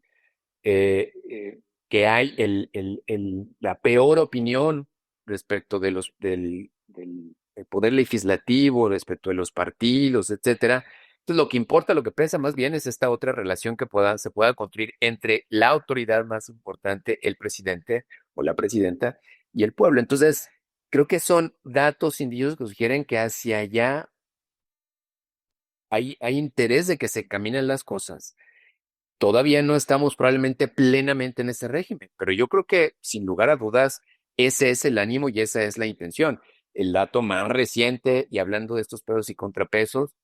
eh, eh, que hay la peor opinión respecto de del poder legislativo, respecto de los partidos, etcétera. Entonces, lo que importa, lo que pesa más bien es esta otra relación que se pueda construir entre la autoridad más importante, el presidente o la presidenta, y el pueblo. Entonces, creo que son datos, indicios que sugieren que hacia allá hay interés de que se caminen las cosas. Todavía no estamos probablemente plenamente en ese régimen, pero yo creo que sin lugar a dudas ese es el ánimo y esa es la intención. El dato más reciente, y hablando de estos pesos y contrapesos,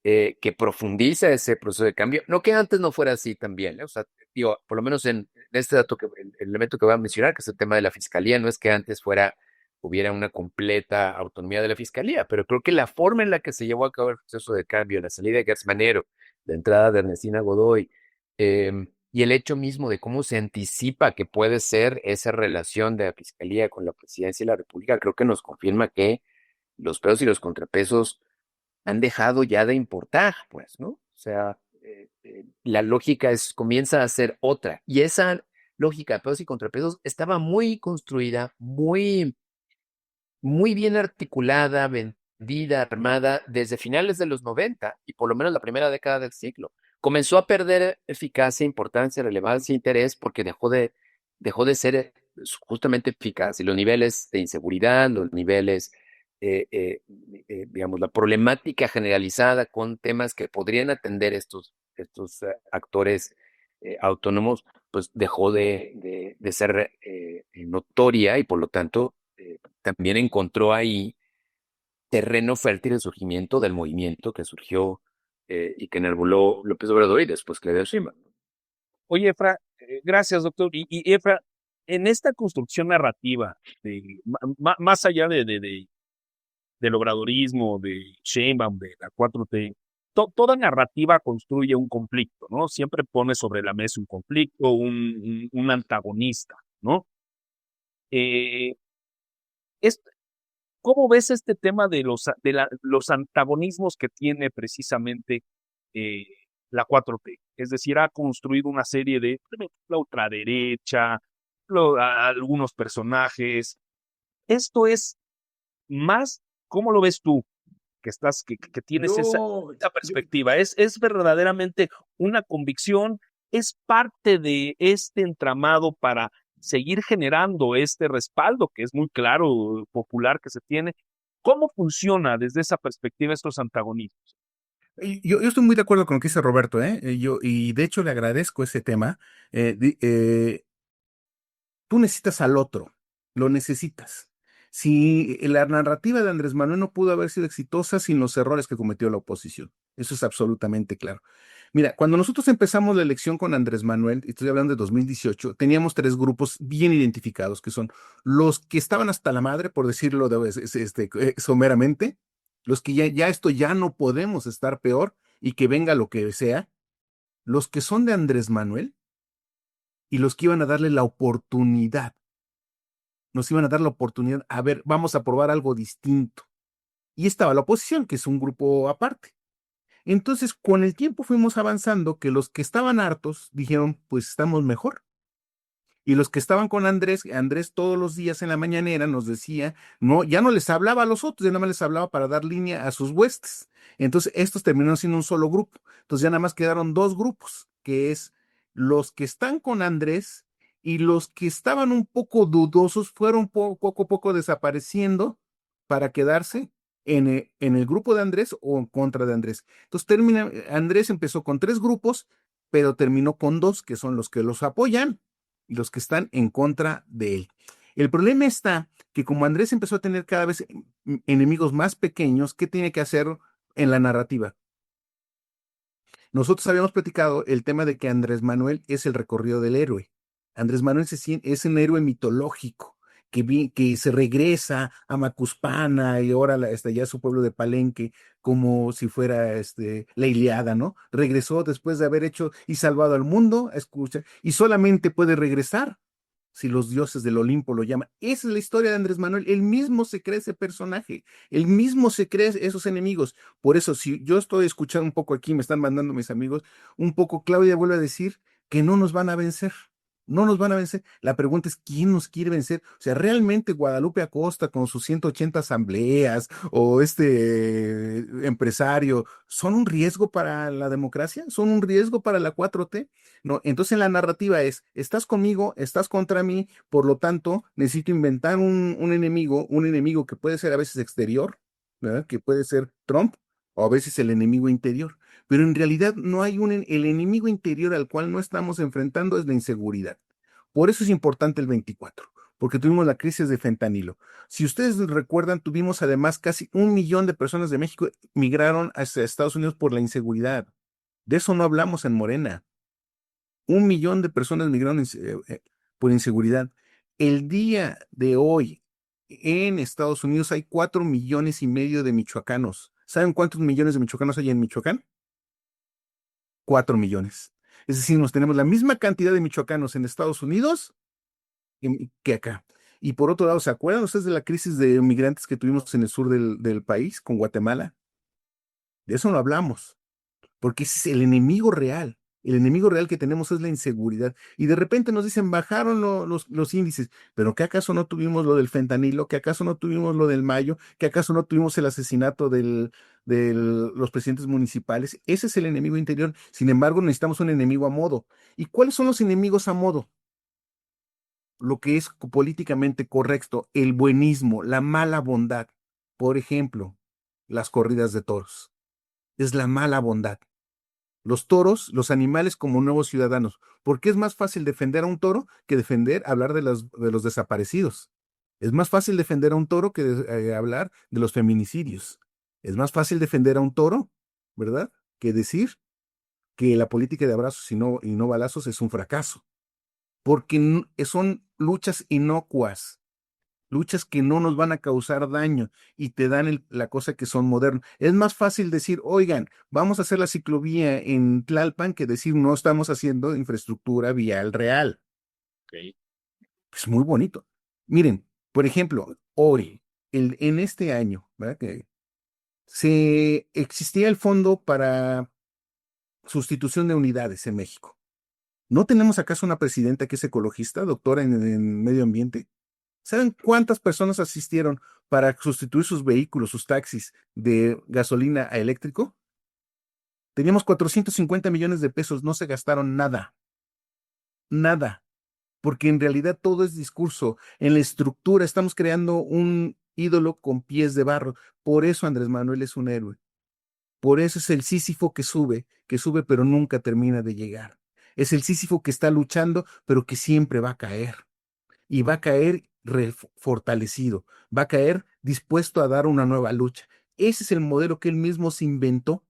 que profundiza ese proceso de cambio, no que antes no fuera así también, ¿eh? O sea, digo, por lo menos en este dato, el elemento que voy a mencionar, que es el tema de la fiscalía, no es que antes hubiera una completa autonomía de la fiscalía, pero creo que la forma en la que se llevó a cabo el proceso de cambio, la salida de Gertz Manero, la entrada de Ernestina Godoy, y el hecho mismo de cómo se anticipa que puede ser esa relación de la fiscalía con la presidencia de la República, creo que nos confirma que los pesos y los contrapesos han dejado ya de importar, pues, ¿no? O sea, la lógica comienza a ser otra. Y esa lógica de pesos y contrapesos estaba muy construida, muy bien articulada, vendida, armada desde finales de los 90 y por lo menos la primera década del siglo. Comenzó a perder eficacia, importancia, relevancia, interés porque dejó de ser justamente eficaz y los niveles de inseguridad, los niveles, digamos, la problemática generalizada con temas que podrían atender estos actores autónomos, pues dejó de ser notoria y por lo tanto también encontró ahí terreno fértil el surgimiento del movimiento que surgió y que enarboló López Obrador y después Claudia Sheinbaum. Oye, Efra, gracias, doctor. Y Efra, en esta construcción narrativa, más allá del obradorismo, de Sheinbaum, de la 4T, toda narrativa construye un conflicto, ¿no? Siempre pone sobre la mesa un conflicto, un antagonista, ¿no? Eh, es, ¿Cómo ves este tema de los antagonismos que tiene precisamente eh, la 4T? Es decir, ha construido una serie de la ultraderecha, algunos personajes. Esto es más, ¿cómo lo ves tú? Que tienes Yo, esa yo, perspectiva. ¿Es verdaderamente una convicción? ¿Es parte de este entramado para seguir generando este respaldo que es muy claro, popular que se tiene? ¿Cómo funciona desde esa perspectiva estos antagonismos? yo estoy muy de acuerdo con lo que dice Roberto, ¿eh? Y de hecho le agradezco ese tema. Tú necesitas al otro, lo necesitas. Si la narrativa de Andrés Manuel no pudo haber sido exitosa sin los errores que cometió la oposición, eso es absolutamente claro. Mira, cuando nosotros empezamos la elección con Andrés Manuel, y estoy hablando de 2018, teníamos tres grupos bien identificados, que son los que estaban hasta la madre, por decirlo someramente, los que ya esto ya no podemos estar peor y que venga lo que sea, los que son de Andrés Manuel y los que iban a darle la oportunidad, nos iban a dar la oportunidad, a ver, vamos a probar algo distinto. Y estaba la oposición, que es un grupo aparte. Entonces, con el tiempo fuimos avanzando que los que estaban hartos dijeron, pues estamos mejor. Y los que estaban con Andrés, Andrés todos los días en la mañanera nos decía, no, ya no les hablaba a los otros, ya nada más les hablaba para dar línea a sus huestes. Entonces, estos terminaron siendo un solo grupo. Entonces, ya nada más quedaron dos grupos, que es los que están con Andrés y los que estaban un poco dudosos fueron poco a poco desapareciendo para quedarse en el grupo de Andrés o en contra de Andrés. Entonces, Andrés empezó con tres grupos, pero terminó con dos, que son los que los apoyan y los que están en contra de él. El problema está que como Andrés empezó a tener cada vez enemigos más pequeños, ¿qué tiene que hacer en la narrativa? Nosotros habíamos platicado el tema de que Andrés Manuel es el recorrido del héroe. Andrés Manuel es un héroe mitológico que se regresa a Macuspana y ahora ya su pueblo de Palenque, como si fuera la Ilíada, ¿no? Regresó después de haber hecho y salvado al mundo, escucha, y solamente puede regresar si los dioses del Olimpo lo llaman. Esa es la historia de Andrés Manuel. Él mismo se cree ese personaje, él mismo se cree esos enemigos. Por eso, si yo estoy escuchando un poco aquí, me están mandando mis amigos, un poco Claudia vuelve a decir que no nos van a vencer. No nos van a vencer. La pregunta es, ¿quién nos quiere vencer? O sea, ¿realmente Guadalupe Acosta con sus 180 asambleas o empresario son un riesgo para la democracia? ¿Son un riesgo para la 4T? No, entonces la narrativa es, estás conmigo, estás contra mí, por lo tanto, necesito inventar un enemigo que puede ser a veces exterior, ¿verdad? Que puede ser Trump, o a veces el enemigo interior. Pero en realidad no hay el enemigo interior al cual no estamos enfrentando es la inseguridad. Por eso es importante el 24, porque tuvimos la crisis de fentanilo. Si ustedes recuerdan, tuvimos además casi 1 millón de personas de México migraron hacia Estados Unidos por la inseguridad. De eso no hablamos en Morena. 1 millón de personas migraron por inseguridad. El día de hoy, en Estados Unidos hay 4,5 millones de michoacanos. ¿Saben cuántos millones de michoacanos hay en Michoacán? 4 millones. Es decir, nos tenemos la misma cantidad de michoacanos en Estados Unidos que acá. Y por otro lado, ¿se acuerdan ustedes de la crisis de migrantes que tuvimos en el sur del país, con Guatemala? De eso no hablamos, porque ese es el enemigo real. El enemigo real que tenemos es la inseguridad. Y de repente nos dicen, bajaron los índices. ¿Pero qué acaso no tuvimos lo del fentanilo? ¿Qué acaso no tuvimos lo del Mayo? ¿Qué acaso no tuvimos el asesinato de los presidentes municipales? Ese es el enemigo interior. Sin embargo, necesitamos un enemigo a modo. ¿Y cuáles son los enemigos a modo? Lo que es políticamente correcto, el buenismo, la mala bondad. Por ejemplo, las corridas de toros. Es la mala bondad. Los toros, los animales como nuevos ciudadanos. ¿Por qué es más fácil defender a un toro que hablar de los desaparecidos? Es más fácil defender a un toro que hablar de los feminicidios. Es más fácil defender a un toro, ¿verdad? Que decir que la política de abrazos y no balazos es un fracaso. Porque son luchas inocuas. Luchas que no nos van a causar daño y te dan la cosa que son modernos. Es más fácil decir, oigan, vamos a hacer la ciclovía en Tlalpan que decir, no estamos haciendo infraestructura vial real. Okay. Es muy bonito. Miren, por ejemplo, hoy, en este año, ¿verdad? Que existía el fondo para sustitución de unidades en México. ¿No tenemos acaso una presidenta que es ecologista, doctora en medio ambiente? ¿Saben cuántas personas asistieron para sustituir sus vehículos, sus taxis de gasolina a eléctrico? Teníamos 450 millones de pesos, no se gastaron nada, nada, porque en realidad todo es discurso. En la estructura estamos creando un ídolo con pies de barro. Por eso Andrés Manuel es un héroe. Por eso es el Sísifo que sube, pero nunca termina de llegar. Es el Sísifo que está luchando, pero que siempre va a caer. Y va a caer fortalecido, va a caer dispuesto a dar una nueva lucha. Ese es el modelo que él mismo se inventó.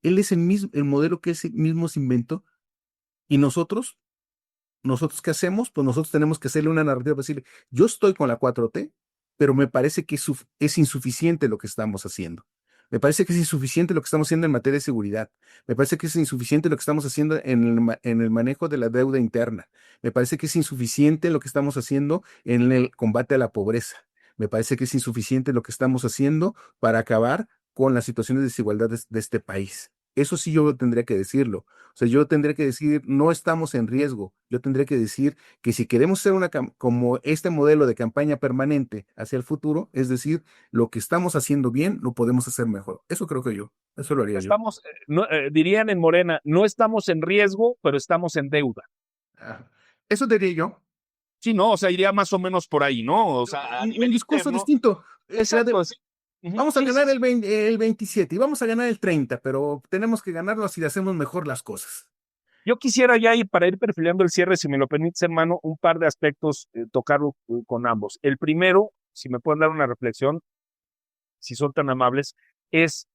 Él es el modelo que él mismo se inventó. Y nosotros ¿qué hacemos? Pues nosotros tenemos que hacerle una narrativa para decirle, yo estoy con la 4T, pero me parece que es insuficiente lo que estamos haciendo. Me parece que es insuficiente lo que estamos haciendo en materia de seguridad. Me parece que es insuficiente lo que estamos haciendo en el manejo de la deuda interna. Me parece que es insuficiente lo que estamos haciendo en el combate a la pobreza. Me parece que es insuficiente lo que estamos haciendo para acabar con las situaciones de desigualdad de este país. Eso sí yo tendría que decirlo. O sea, yo tendría que decir, no estamos en riesgo. Yo tendría que decir que si queremos ser como este modelo de campaña permanente hacia el futuro, es decir, lo que estamos haciendo bien, lo podemos hacer mejor. Eso creo que yo. Eso lo haría yo. Dirían en Morena, no estamos en riesgo, pero estamos en deuda. Eso diría yo. Sí, no, o sea, iría más o menos por ahí, ¿no? O sea, un discurso distinto. Exacto. Vamos a ganar el 27 y vamos a ganar el 30, pero tenemos que ganarlo si hacemos mejor las cosas. Yo quisiera ya para ir perfilando el cierre, si me lo permites, hermano, un par de aspectos, tocarlo con ambos. El primero, si me pueden dar una reflexión, si son tan amables, es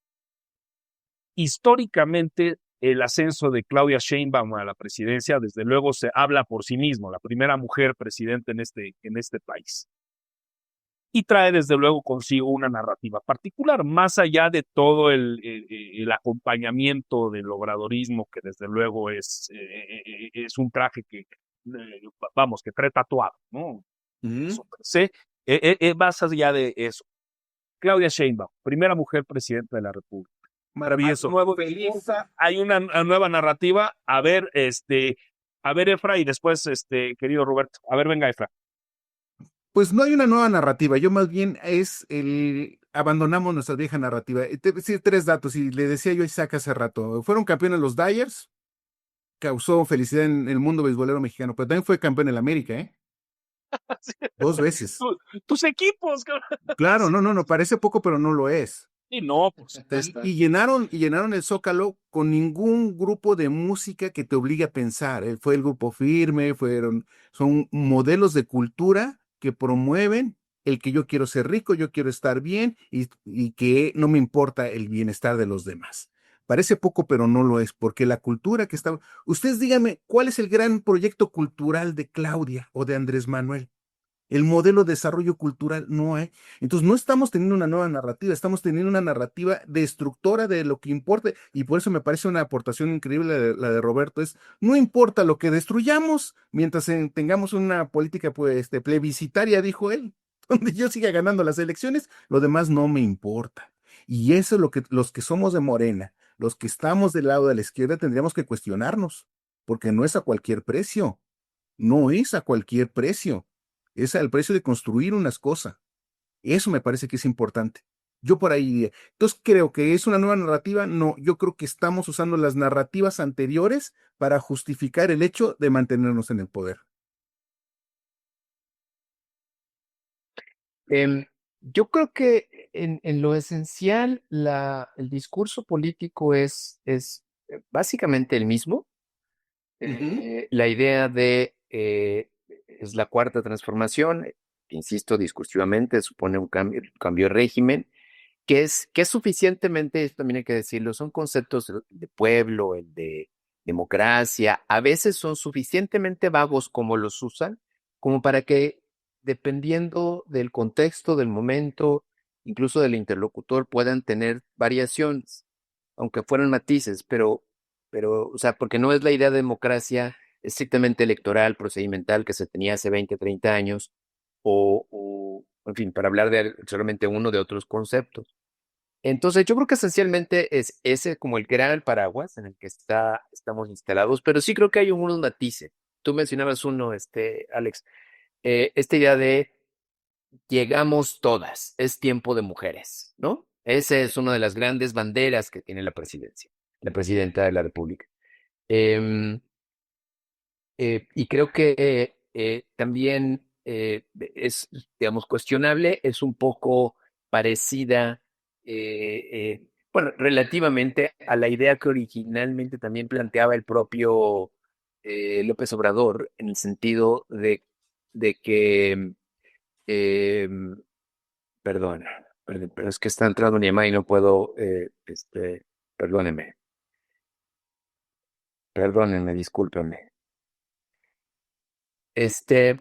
históricamente el ascenso de Claudia Sheinbaum a la presidencia, desde luego se habla por sí mismo, la primera mujer presidenta en este país. Y trae desde luego consigo una narrativa particular, más allá de todo el acompañamiento del obradorismo, que desde luego es un traje que, vamos, que trae tatuado, ¿no? Eso per se, más allá de eso. Claudia Sheinbaum, primera mujer presidenta de la República. Maravilloso. Hay una nueva narrativa. A ver, Efra, y después, querido Roberto. A ver, venga, Efra. Pues no hay una nueva narrativa, yo más bien es abandonamos nuestra vieja narrativa. Te voy a decir 3 datos, y le decía yo a Isaac hace rato, fueron campeones los Dyers, causó felicidad en el mundo beisbolero mexicano, pero también fue campeón en la América, ¿eh? 2 veces. Tus equipos, cabrón. Claro, no, parece poco, pero no lo es. Y no, pues. Y llenaron el Zócalo con ningún grupo de música que te obligue a pensar. Fue el Grupo Firme, son modelos de cultura que promueven el que yo quiero ser rico, yo quiero estar bien y que no me importa el bienestar de los demás. Parece poco, pero no lo es, porque la cultura que está... Ustedes díganme, ¿cuál es el gran proyecto cultural de Claudia o de Andrés Manuel? El modelo de desarrollo cultural no hay. Entonces, no estamos teniendo una nueva narrativa, estamos teniendo una narrativa destructora de lo que importa, y por eso me parece una aportación increíble la de Roberto, no importa lo que destruyamos, mientras tengamos una política plebiscitaria, dijo él, donde yo siga ganando las elecciones, lo demás no me importa. Y eso es lo que los que somos de Morena, los que estamos del lado de la izquierda, tendríamos que cuestionarnos, porque no es a cualquier precio, no es a cualquier precio. Es al precio de construir unas cosas. Eso me parece que es importante. Yo por ahí diría. Entonces, creo que es una nueva narrativa. No, yo creo que estamos usando las narrativas anteriores para justificar el hecho de mantenernos en el poder. Yo creo que en lo esencial el discurso político es básicamente el mismo. La idea de es la cuarta transformación, insisto, discursivamente supone un cambio de régimen, que es suficientemente, esto también hay que decirlo, son conceptos de pueblo, el de democracia, a veces son suficientemente vagos como los usan, como para que, dependiendo del contexto, del momento, incluso del interlocutor, puedan tener variaciones, aunque fueran matices, o sea, porque no es la idea de democracia estrictamente electoral, procedimental que se tenía hace 20, 30 años, en fin, para hablar de solamente uno de otros conceptos. Entonces, yo creo que esencialmente es ese como el gran paraguas en el que estamos instalados, pero sí creo que hay unos matices. Tú mencionabas uno, Alex, esta idea de llegamos todas, es tiempo de mujeres, ¿no? Esa es una de las grandes banderas que tiene la presidencia, la presidenta de la República. Em, y creo que también es, digamos, cuestionable, es un poco parecida, bueno, relativamente a la idea que originalmente también planteaba el propio López Obrador, en el sentido de que, em, perdón, pero es que está entrando una llamada y no puedo, perdóneme, perdónenme, discúlpenme. Este,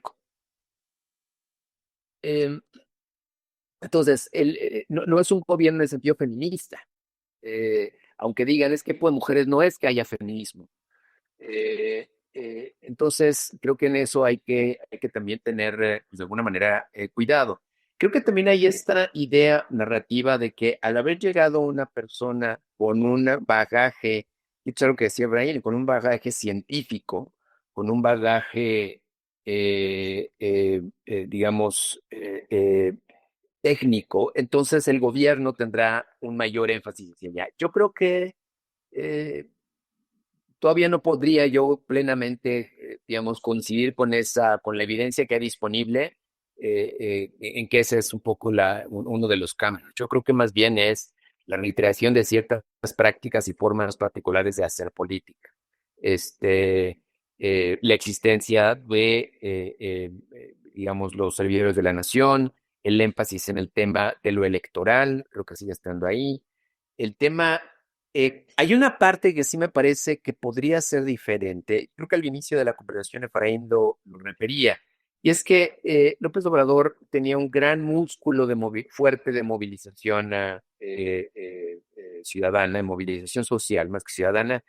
em, Entonces, no es un gobierno en el sentido feminista, aunque digan es que pues mujeres no es que haya feminismo. Entonces, creo que en eso hay que también tener, pues, de alguna manera, cuidado. Creo que también hay esta idea narrativa de que al haber llegado una persona con un bagaje, y esto es algo que decía Brian, con un bagaje científico, con un bagaje, digamos, técnico, entonces el gobierno tendrá un mayor énfasis hacia allá. Yo creo que eh, todavía no podría yo plenamente, digamos, coincidir con la evidencia que hay disponible, en que ese es un poco uno de los cambios. Yo creo que más bien es la reiteración de ciertas prácticas y formas particulares de hacer política. La existencia de, digamos, los servidores de la nación, el énfasis en el tema de lo electoral, creo que sigue estando ahí. El tema Hay una parte que sí me parece que podría ser diferente. Creo que al inicio de la conversación Efraín lo refería. Y es que López Obrador tenía un gran músculo fuerte de movilización ciudadana, de movilización social más que ciudadana.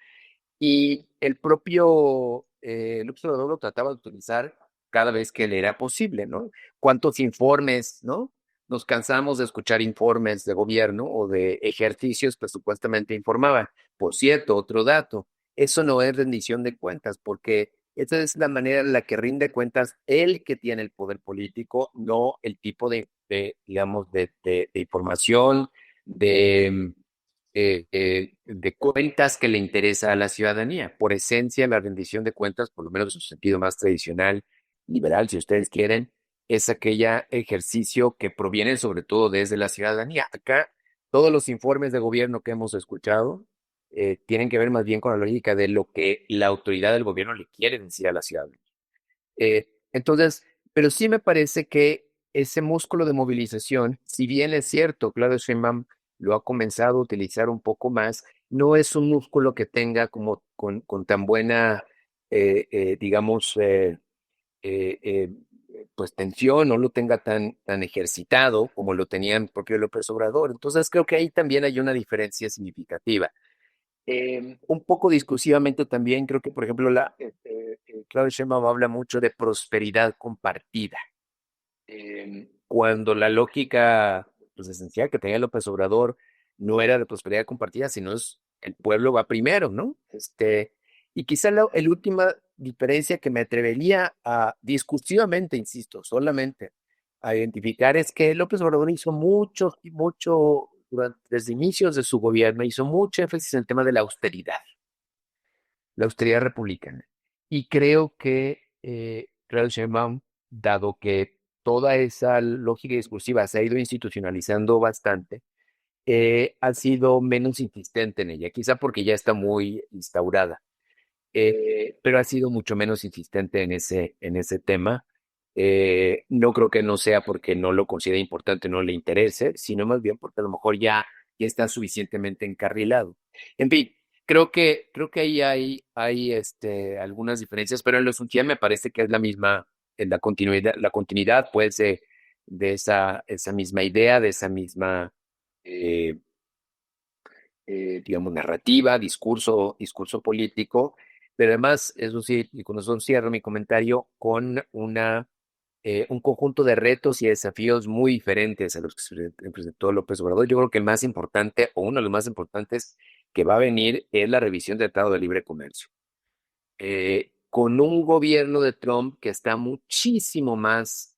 Y el propio López Obrador lo trataba de utilizar cada vez que le era posible, ¿no? ¿Cuántos informes, no? Nos cansamos de escuchar informes de gobierno o de ejercicios que supuestamente informaban. Por cierto, otro dato, eso no es rendición de cuentas, porque esa es la manera en la que rinde cuentas el que tiene el poder político, no el tipo digamos, de información, de de cuentas que le interesa a la ciudadanía. Por esencia, la rendición de cuentas, por lo menos en su sentido más tradicional, liberal, si ustedes quieren, es aquella ejercicio que proviene sobre todo desde la ciudadanía. Acá, todos los informes de gobierno que hemos escuchado tienen que ver más bien con la lógica de lo que la autoridad del gobierno le quiere decir a la ciudadanía. Entonces, pero sí me parece que ese músculo de movilización, si bien es cierto, Claudio Sheinbaum lo ha comenzado a utilizar un poco más, no es un músculo que tenga como con tan buena, digamos, eh, eh, pues tensión, no lo tenga tan ejercitado como lo tenía el propio López Obrador. Entonces creo que ahí también hay una diferencia significativa. Un poco discursivamente también creo que, por ejemplo, Claudio Sheinbaum habla mucho de prosperidad compartida. Cuando la lógica pues, esencial que tenía López Obrador no era de prosperidad compartida, sino es el pueblo va primero, ¿no? Y quizá la última diferencia que me atrevería a discursivamente, insisto, solamente a identificar es que López Obrador hizo mucho, desde inicios de su gobierno, hizo mucho énfasis en el tema de la austeridad republicana. Y creo que Claudio Sheinbaum, dado que toda esa lógica discursiva se ha ido institucionalizando bastante, ha sido menos insistente en ella, quizá porque ya está muy instaurada, pero ha sido mucho menos insistente en ese tema. No creo que no sea porque no lo considere importante, no le interese, sino más bien porque a lo mejor ya está suficientemente encarrilado. En fin, creo que ahí hay algunas diferencias, pero en lo sutil me parece que es la misma, en la continuidad pues de esa misma idea, de esa misma eh, digamos, narrativa, discurso político, pero además, eso sí, y con eso cierro mi comentario, con un conjunto de retos y desafíos muy diferentes a los que se presentó López Obrador. Yo creo que el más importante, o uno de los más importantes que va a venir, es la revisión del Tratado de Libre Comercio. Con un gobierno de Trump que está muchísimo más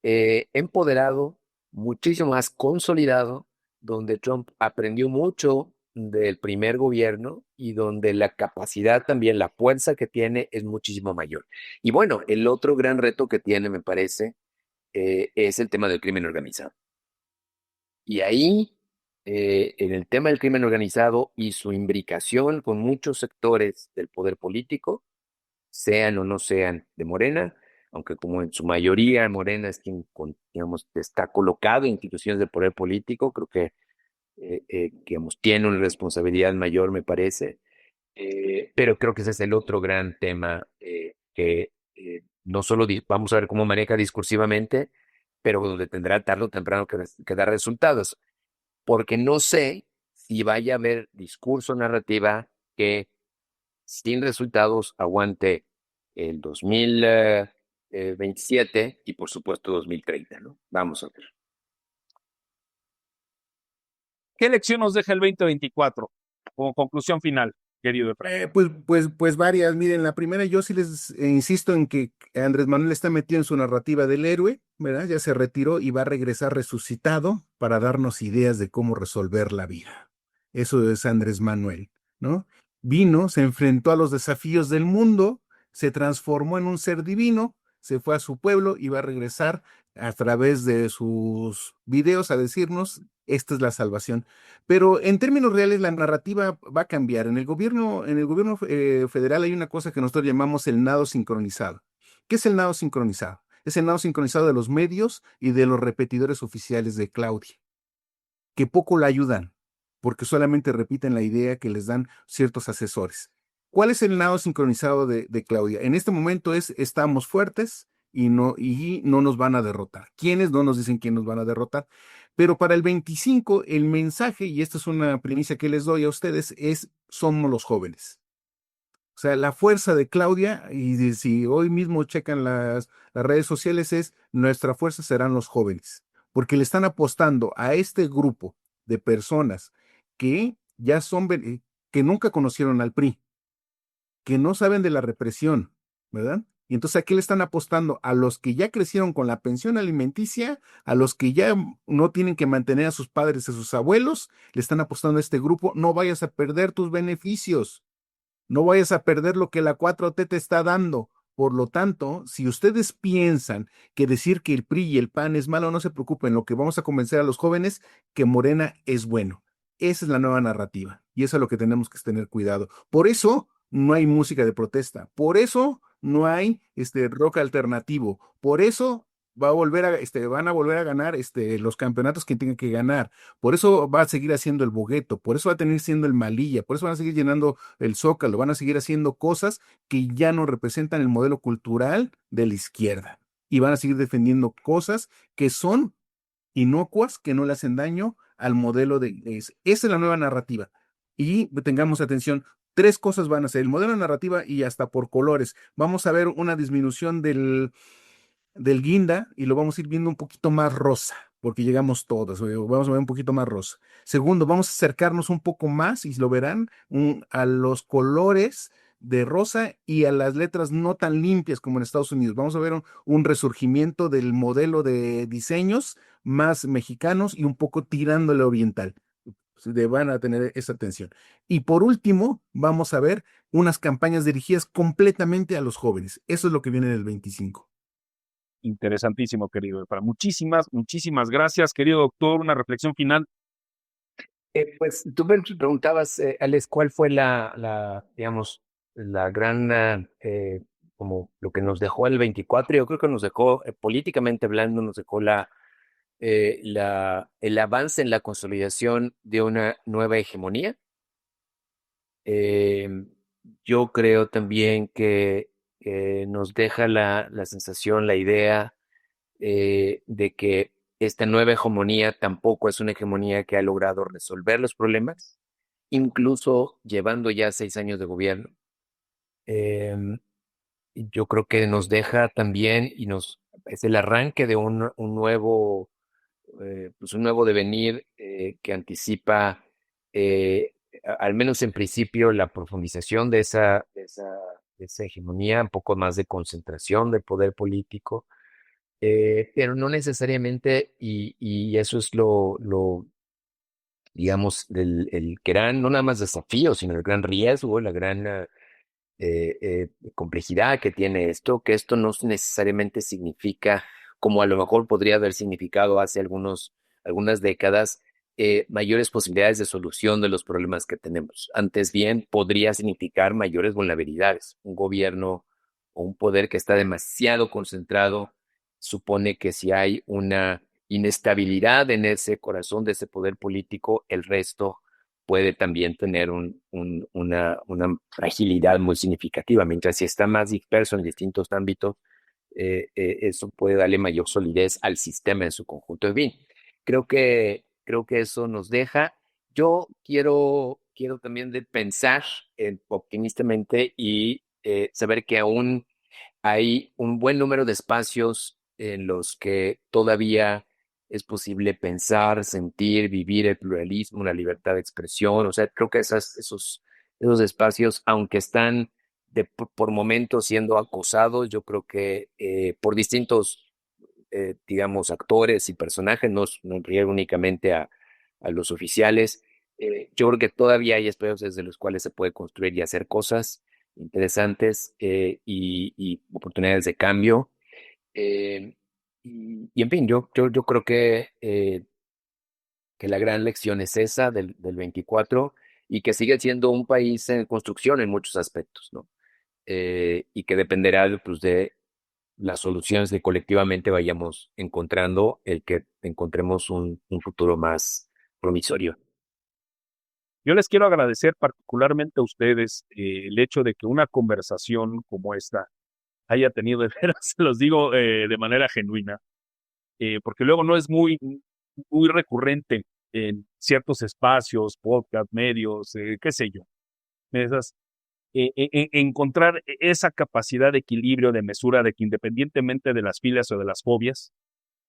empoderado, muchísimo más consolidado, donde Trump aprendió mucho del primer gobierno y donde la capacidad también, la fuerza que tiene es muchísimo mayor. Y bueno, el otro gran reto que tiene, me parece, es el tema del crimen organizado. Y ahí, en el tema del crimen organizado y su imbricación con muchos sectores del poder político, sean o no sean de Morena, aunque como en su mayoría Morena es quien, digamos, está colocado en instituciones de poder político, creo que, digamos, tiene una responsabilidad mayor, me parece, pero creo que ese es el otro gran tema que no solo vamos a ver cómo maneja discursivamente, pero donde tendrá tarde o temprano que dar resultados, porque no sé si vaya a haber discurso narrativa que sin resultados aguante el 2027 y por supuesto 2030, ¿no? Vamos a ver. ¿Qué lección nos deja el 2024 como conclusión final, querido Efraín? Pues varias. Miren, la primera, yo sí les insisto en que Andrés Manuel está metido en su narrativa del héroe, ¿verdad? Ya se retiró y va a regresar resucitado para darnos ideas de cómo resolver la vida. Eso es Andrés Manuel, ¿no? Vino, se enfrentó a los desafíos del mundo, se transformó en un ser divino, se fue a su pueblo y va a regresar a través de sus videos a decirnos, esta es la salvación. Pero en términos reales, la narrativa va a cambiar. En el gobierno federal hay una cosa que nosotros llamamos el nado sincronizado. ¿Qué es el nado sincronizado? Es el nado sincronizado de los medios y de los repetidores oficiales de Claudia, que poco la ayudan, porque solamente repiten la idea que les dan ciertos asesores. ¿Cuál es el nado sincronizado de Claudia? En este momento estamos fuertes y no nos van a derrotar. ¿Quiénes? No nos dicen quién nos van a derrotar. Pero para el 25, el mensaje, y esta es una primicia que les doy a ustedes, es somos los jóvenes. O sea, la fuerza de Claudia, si hoy mismo checan las redes sociales, es nuestra fuerza serán los jóvenes, porque le están apostando a este grupo de personas que ya que nunca conocieron al PRI, que no saben de la represión, ¿verdad? Y entonces aquí le están apostando a los que ya crecieron con la pensión alimenticia, a los que ya no tienen que mantener a sus padres, a sus abuelos, le están apostando a este grupo, no vayas a perder tus beneficios. No vayas a perder lo que la 4T te está dando. Por lo tanto, si ustedes piensan que decir que el PRI y el PAN es malo, no se preocupen. Lo que vamos a convencer a los jóvenes que Morena es bueno. Esa es la nueva narrativa y eso es lo que tenemos que tener cuidado. Por eso no hay música de protesta. Por eso no hay rock alternativo. Por eso van a volver a ganar los campeonatos que tengan que ganar. Por eso va a seguir haciendo el Bogueto, por eso va a tener siendo el Malilla, por eso van a seguir llenando el Zócalo, van a seguir haciendo cosas que ya no representan el modelo cultural de la izquierda. Y van a seguir defendiendo cosas que son inocuas, que no le hacen daño al modelo esa es la nueva narrativa. Y tengamos atención, tres cosas van a ser, el modelo narrativa y hasta por colores. Vamos a ver una disminución del guinda y lo vamos a ir viendo un poquito más rosa, porque llegamos todos, vamos a ver un poquito más rosa. Segundo, vamos a acercarnos un poco más, y lo verán, a los colores de rosa y a las letras no tan limpias como en Estados Unidos. Vamos a ver un resurgimiento del modelo de diseños más mexicanos y un poco tirándole oriental. Van a tener esa atención. Y por último, vamos a ver unas campañas dirigidas completamente a los jóvenes. Eso es lo que viene en el 25. Interesantísimo, querido. Para muchísimas gracias, querido doctor. Una reflexión final. Pues tú me preguntabas, Alex, ¿cuál fue digamos, la gran, como lo que nos dejó el 24? Yo creo que nos dejó, políticamente hablando, nos dejó el avance en la consolidación de una nueva hegemonía. Eh, yo creo también que nos deja la sensación, la idea de que esta nueva hegemonía tampoco es una hegemonía que ha logrado resolver los problemas, incluso llevando ya 6 años de gobierno. Yo creo que nos deja también es el arranque de pues un nuevo devenir que anticipa, al menos en principio, la profundización de esa hegemonía, un poco más de concentración del poder político, pero no necesariamente, y eso es digamos, el gran, no nada más desafío, sino el gran riesgo, la gran complejidad que tiene esto, que esto no necesariamente significa, como a lo mejor podría haber significado hace algunas décadas, mayores posibilidades de solución de los problemas que tenemos. Antes bien, podría significar mayores vulnerabilidades. Un gobierno o un poder que está demasiado concentrado supone que si hay una inestabilidad en ese corazón de ese poder político, el resto puede también tener una fragilidad muy significativa, mientras si está más disperso en distintos ámbitos, eso puede darle mayor solidez al sistema en su conjunto. En fin, creo que eso nos deja. Yo quiero también pensar optimistamente y saber que aún hay un buen número de espacios en los que todavía es posible pensar, sentir, vivir el pluralismo, la libertad de expresión. O sea, creo que esos espacios, aunque están por momentos siendo acosados, yo creo que por distintos, digamos, actores y personajes, no riego únicamente a los oficiales, yo creo que todavía hay espacios desde los cuales se puede construir y hacer cosas interesantes, y oportunidades de cambio. Y en fin, yo creo que la gran lección es esa del 24, y que sigue siendo un país en construcción en muchos aspectos, ¿no? Y que dependerá, pues, de las soluciones que colectivamente vayamos encontrando, el que encontremos un futuro más promisorio. Yo les quiero agradecer particularmente a ustedes el hecho de que una conversación como esta haya tenido, de veras, se los digo de manera genuina, porque luego no es muy recurrente en ciertos espacios, podcast, medios, qué sé yo, esas, encontrar esa capacidad de equilibrio, de mesura, de que independientemente de las filias o de las fobias,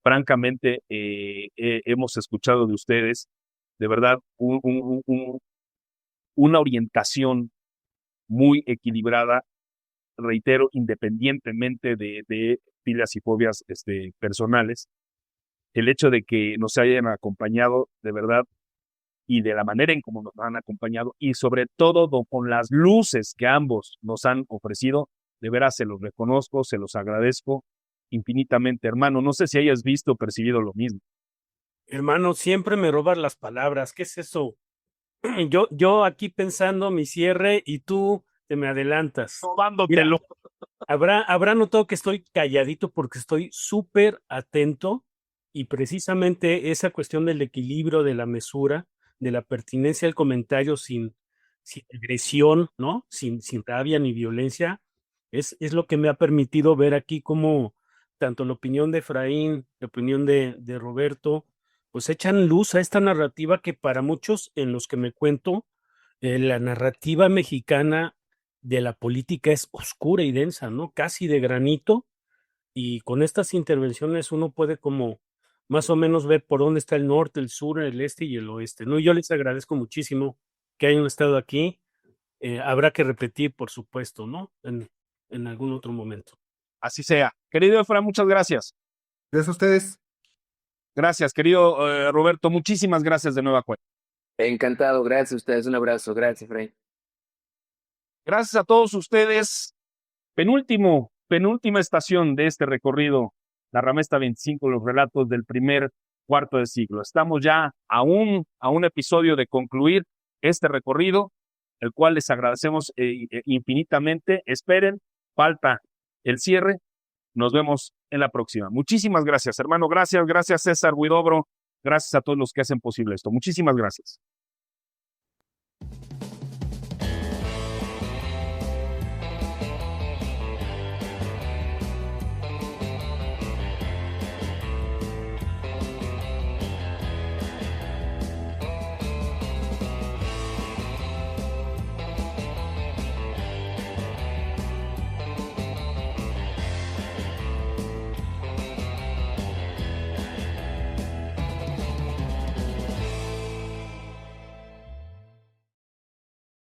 francamente, hemos escuchado de ustedes, de verdad, una orientación muy equilibrada, reitero, independientemente de filias y fobias personales. El hecho de que nos hayan acompañado, de verdad, y de la manera en cómo nos han acompañado, y sobre todo con las luces que ambos nos han ofrecido, de veras se los reconozco, se los agradezco infinitamente, hermano. No sé si hayas visto o percibido lo mismo. Hermano, siempre me robas las palabras. ¿Qué es eso? Yo aquí pensando mi cierre y tú te me adelantas. Robándotelo. Habrá notado que estoy calladito porque estoy súper atento y precisamente esa cuestión del equilibrio, de la mesura, de la pertinencia del comentario sin agresión, ¿no? Sin rabia ni violencia, es lo que me ha permitido ver aquí cómo tanto la opinión de Efraín, la opinión de Roberto, pues echan luz a esta narrativa que para muchos en los que me cuento, la narrativa mexicana de la política es oscura y densa, ¿no? Casi de granito, y con estas intervenciones uno puede como más o menos ver por dónde está el norte, el sur, el este y el oeste, ¿no? Yo les agradezco muchísimo que hayan estado aquí. Habrá que repetir, por supuesto, ¿no? En algún otro momento. Así sea. Querido Efra, muchas gracias. Gracias a ustedes. Gracias, querido Roberto. Muchísimas gracias de nueva cuenta. Encantado, gracias a ustedes. Un abrazo, gracias, Efraín. Gracias a todos ustedes. Penúltima estación de este recorrido, la Ramesta 25, los relatos del primer cuarto de siglo. Estamos ya a un episodio de concluir este recorrido, el cual les agradecemos infinitamente. Esperen, falta el cierre. Nos vemos en la próxima. Muchísimas gracias, hermano. Gracias César Huidobro. Gracias a todos los que hacen posible esto. Muchísimas gracias.